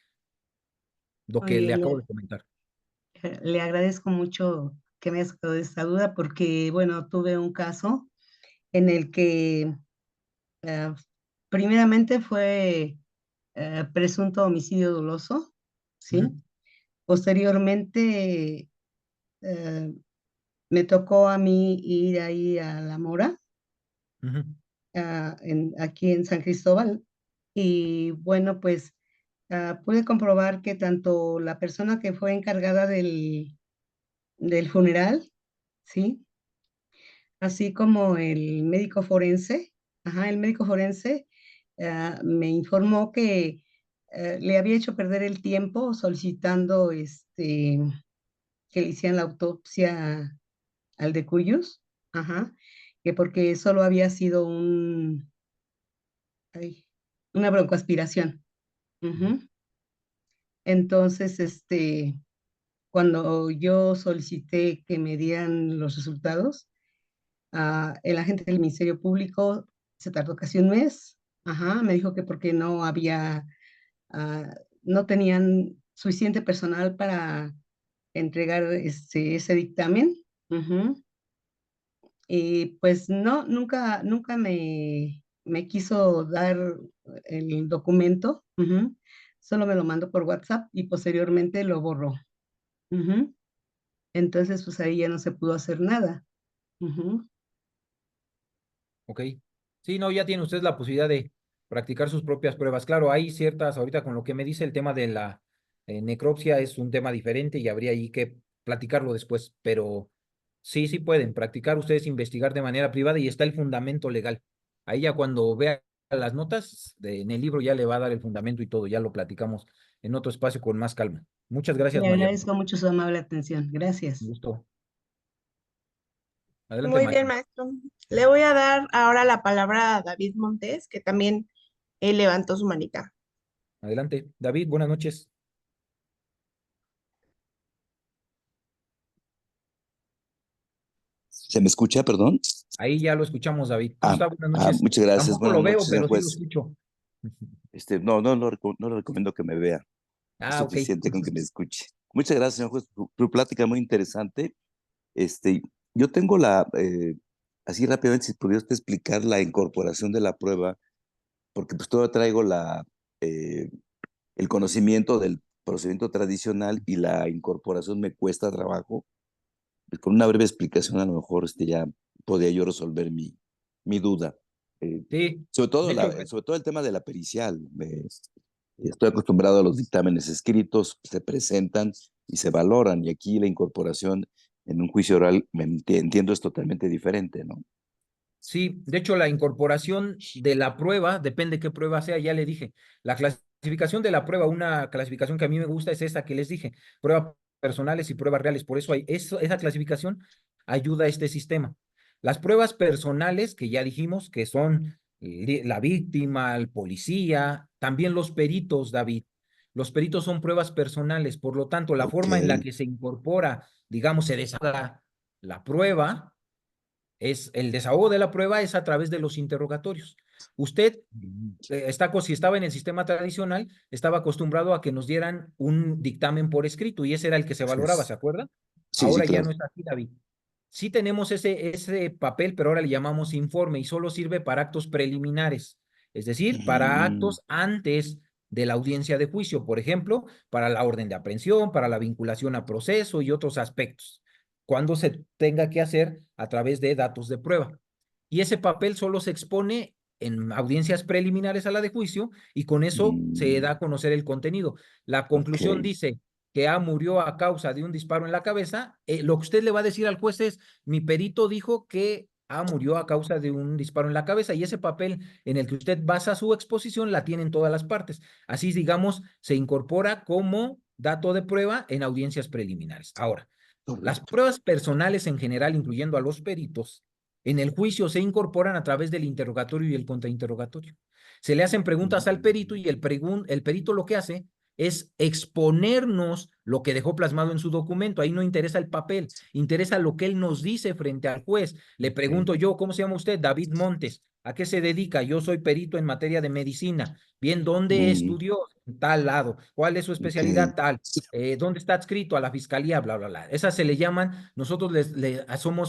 lo muy que le bien. acabo de comentar. Le agradezco mucho que me haya sacado de esta duda porque, bueno, tuve un caso en el que eh, primeramente fue presunto homicidio doloso, ¿sí? Ujú, Posteriormente eh, me tocó a mí ir ahí a La Mora, ujú, aquí en San Cristóbal, Y bueno, pues pude comprobar que tanto la persona que fue encargada del funeral, ¿sí? Así como el médico forense, ajá, el médico forense me informó que le había hecho perder el tiempo solicitando que le hicieran la autopsia al de Cuyos, ajá, que porque solo había sido ay, una broncoaspiración. Ujú. Entonces, cuando yo solicité que me dieran los resultados, el agente del Ministerio Público se tardó casi un mes. Ajá, me dijo que porque no había, no tenían suficiente personal para entregar ese dictamen. Ujú. Y pues no, nunca me quiso dar el documento. Ujú. Solo me lo mandó por WhatsApp y posteriormente lo borró. Ujú. Entonces, pues ahí ya no se pudo hacer nada. Ujú. Ok. Sí, no, ya tiene usted la posibilidad de practicar sus propias pruebas. Claro, hay ciertas, ahorita con lo que me dice el tema de la necropsia es un tema diferente y habría ahí que platicarlo después, pero sí, sí pueden practicar ustedes, investigar de manera privada y está el fundamento legal. Ahí ya cuando vea las notas en el libro ya le va a dar el fundamento y todo, ya lo platicamos en otro espacio con más calma. Muchas gracias, Le María. agradezco mucho su amable atención. Un Gracias. gusto. Adelante, Muy bien, María. maestro. Le voy a dar ahora la palabra a David Montes, que también levantó su manita. Adelante. David, buenas noches. ¿Se me escucha, perdón? Ahí ya lo escuchamos, David. ¿Cómo está? Buenas noches. Muchas gracias. Tampoco Buenas lo veo, noches, señor pero sí lo juez. escucho. No le recomiendo que me vea. Es Ah, ok. suficiente con que me escuche. Muchas gracias, señor juez. Tu plática muy interesante. Este, yo tengo así rápidamente, si pudiera usted explicar la incorporación de la prueba, porque pues todavía traigo eh, el conocimiento del procedimiento tradicional y la incorporación me cuesta trabajo. Con una breve explicación a lo mejor ya podría yo resolver mi duda. Eh, Sí, sobre todo de hecho, sobre todo el tema de la pericial. Estoy acostumbrado a los dictámenes escritos, se presentan y se valoran, y aquí la incorporación en un juicio oral, entiendo, es totalmente diferente, ¿no? sí, de hecho, la incorporación de la prueba, depende qué prueba sea, ya le dije. La clasificación de la prueba, una clasificación que a mí me gusta es esa que les dije, pruebas personales y pruebas reales. Por eso esa clasificación ayuda a este sistema. Las pruebas personales, que ya dijimos, que son la víctima, el policía, también los peritos, David. Los peritos son pruebas personales, por lo tanto, la Ok. forma en la que se incorpora, digamos, se desahoga la prueba el desahogo de la prueba es a través de los interrogatorios. Usted si estaba en el sistema tradicional, estaba acostumbrado a que nos dieran un dictamen por escrito y ese era el que se Así valoraba, es. ¿se acuerda? Sí, sí, Ahora ya claro. no es así, David. Sí tenemos ese papel, pero ahora le llamamos informe y solo sirve para actos preliminares, es decir, para Mm, actos antes de la audiencia de juicio, por ejemplo, para la orden de aprehensión, para la vinculación a proceso y otros aspectos, cuando se tenga que hacer a través de datos de prueba. Y ese papel solo se expone en audiencias preliminares a la de juicio y con eso se mm, da a conocer el contenido. La ok. conclusión dice que A murió a causa de un disparo en la cabeza. Lo que usted le va a decir al juez es, mi perito dijo que A murió a causa de un disparo en la cabeza y ese papel en el que usted basa su exposición la tienen todas las partes. Así, digamos, se incorpora como dato de prueba en audiencias preliminares. Ahora, las Correcto. pruebas personales en general, incluyendo a los peritos, en el juicio se incorporan a través del interrogatorio y el contrainterrogatorio. Se le hacen preguntas al perito y el perito lo que hace es exponernos lo que dejó plasmado en su documento. Ahí no interesa el papel, interesa lo que él nos dice frente al juez. Le Ok. pregunto yo, ¿cómo se llama usted? David Montes. ¿A qué se dedica? Yo soy perito en materia de medicina. Bien, ¿dónde Mm, estudió? En tal lado. ¿Cuál es su ok. especialidad? Tal. ¿Dónde está adscrito? A la fiscalía, bla, bla, bla. Esas se le llaman, nosotros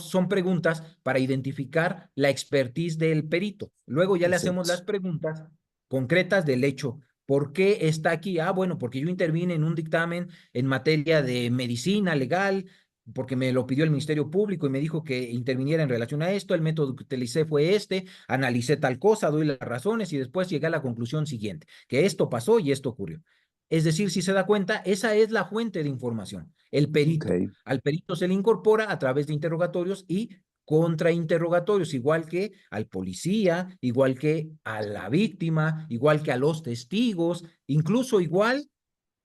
son preguntas para identificar la expertise del perito. Luego ya le hacemos Exacto. las preguntas concretas del hecho. ¿Por qué está aquí? Ah, bueno, porque yo intervine en un dictamen en materia de medicina legal, porque me lo pidió el Ministerio Público y me dijo que interviniera en relación a esto, el método que utilicé fue este, analicé tal cosa, doy las razones y después llegué a la conclusión siguiente, que esto pasó y esto ocurrió. Es decir, si se da cuenta, esa es la fuente de información, el perito. Ok. Al perito se le incorpora a través de interrogatorios y contrainterrogatorios, igual que al policía, igual que a la víctima, igual que a los testigos, incluso igual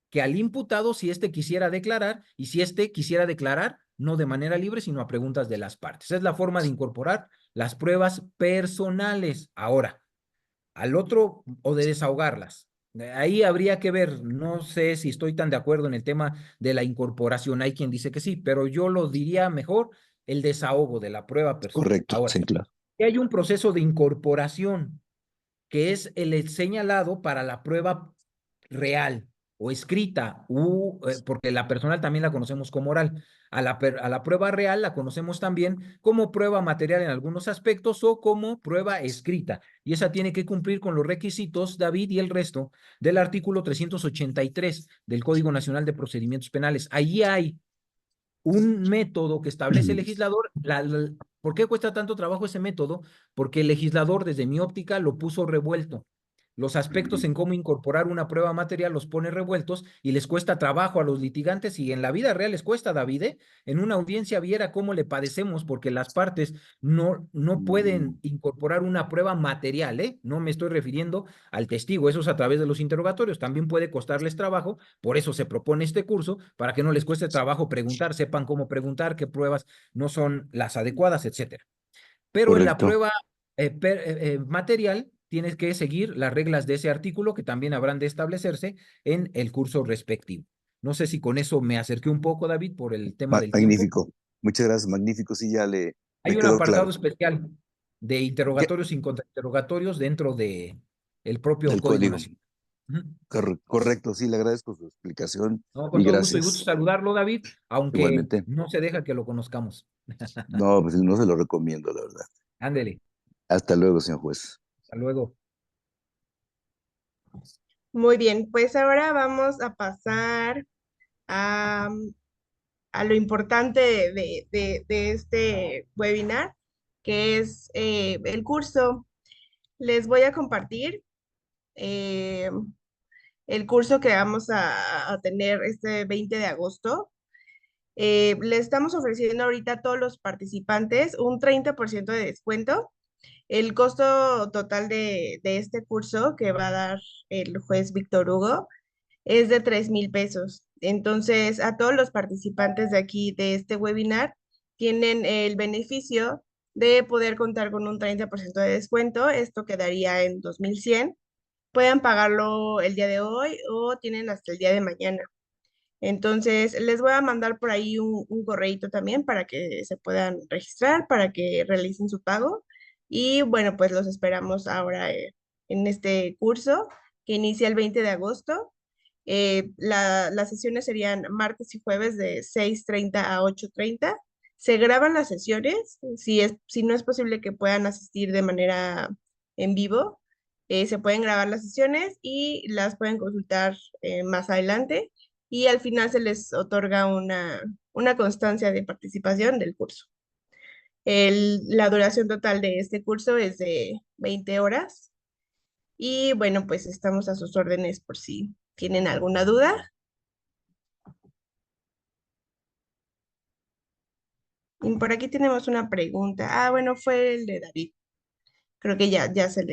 que al imputado si éste quisiera declarar y si éste quisiera declarar no de manera libre, sino a preguntas de las partes. Es la forma de incorporar las pruebas personales. Ahora, al otro o de desahogarlas. Ahí habría que ver, no sé si estoy tan de acuerdo en el tema de la incorporación. Hay quien dice que sí, pero yo lo diría mejor el desahogo de la prueba personal. Correcto, Ahora, sí, claro. hay un proceso de incorporación que es el señalado para la prueba real o escrita, porque la personal también la conocemos como oral. A la prueba real la conocemos también como prueba material en algunos aspectos o como prueba escrita. Y esa tiene que cumplir con los requisitos, David, y el resto del artículo 383 del Código Nacional de Procedimientos Penales. Allí hay un método que establece el legislador. ¿Por qué cuesta tanto trabajo ese método? Porque el legislador, desde mi óptica, lo puso revuelto. Los aspectos en cómo incorporar una prueba material los pone revueltos y les cuesta trabajo a los litigantes y en la vida real les cuesta, David, ¿eh? En una audiencia viera cómo le padecemos porque las partes no pueden incorporar una prueba material, ¿eh? No me estoy refiriendo al testigo, eso es a través de los interrogatorios, también puede costarles trabajo, por eso se propone este curso, para que no les cueste trabajo preguntar, sepan cómo preguntar, qué pruebas no son las adecuadas, etcétera. Pero en la Correcto. prueba material tienes que seguir las reglas de ese artículo que también habrán de establecerse en el curso respectivo. No sé si con eso me acerqué un poco, David, por el tema del tiempo. Magnífico. Muchas gracias, magnífico. Sí, ya me Hay un quedó apartado claro. especial de Ya, interrogatorios y contrainterrogatorios dentro de el propio del Código código. Nacional. Ujú. Correcto, sí, le agradezco su explicación No, con y todo gusto y gusto gracias. saludarlo, David, aunque Igualmente. no se deja que lo conozcamos. No, pues no se lo recomiendo, la verdad. Ándele, Hasta luego, señor juez. hasta luego. Muy bien, pues ahora vamos a pasar a, a lo importante de este webinar, que es el curso. Les voy a compartir eh, el curso que vamos a tener este 20 de agosto. Le estamos ofreciendo ahorita a todos los participantes un 30% de descuento. El costo total de este curso que va a dar el juez Víctor Hugo es de 3,000 pesos. Entonces, a todos los participantes de aquí de este webinar tienen el beneficio de poder contar con un 30% de descuento. Esto quedaría en 2,100. Pueden pagarlo el día de hoy o tienen hasta el día de mañana. Entonces, les voy a mandar por ahí un correíto también para que se puedan registrar, para que realicen su pago. Y bueno, pues los esperamos ahora en este curso que inicia el 20 de agosto. Las sesiones serían martes y jueves de 6:30 a 8:30. Se graban las sesiones, si no es posible que puedan asistir de manera en vivo, se pueden grabar las sesiones y las pueden consultar más adelante y al final se les otorga una constancia de participación del curso. La duración total de este curso es de 20 horas y bueno, pues estamos a sus órdenes por si tienen alguna duda. Y por aquí tenemos una pregunta. Ah, bueno, fue el de David. Creo que ya se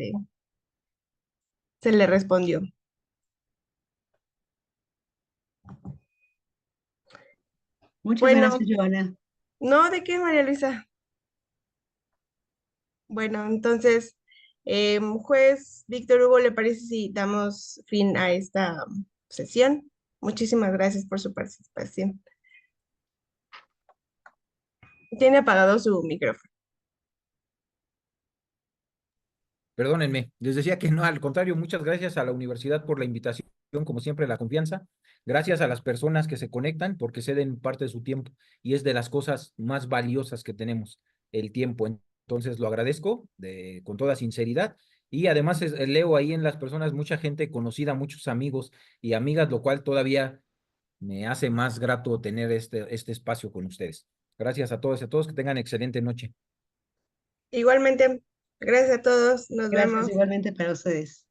le respondió. Muchas Bueno, gracias, Joana. no, ¿de qué, María Luisa? Bueno, entonces, juez Víctor Hugo, ¿le parece si damos fin a esta sesión? Muchísimas gracias por su participación. Tiene apagado su micrófono. Perdónenme, les decía que no, al contrario, muchas gracias a la universidad por la invitación, como siempre, la confianza. Gracias a las personas que se conectan porque ceden parte de su tiempo y es de las cosas más valiosas que tenemos, el tiempo. Entonces lo agradezco con toda sinceridad y además leo ahí en las personas mucha gente conocida, muchos amigos y amigas, lo cual todavía me hace más grato tener este espacio con ustedes. Gracias a todos y a todos, que tengan excelente noche. Igualmente, gracias a todos, nos Gracias vemos. igualmente para ustedes.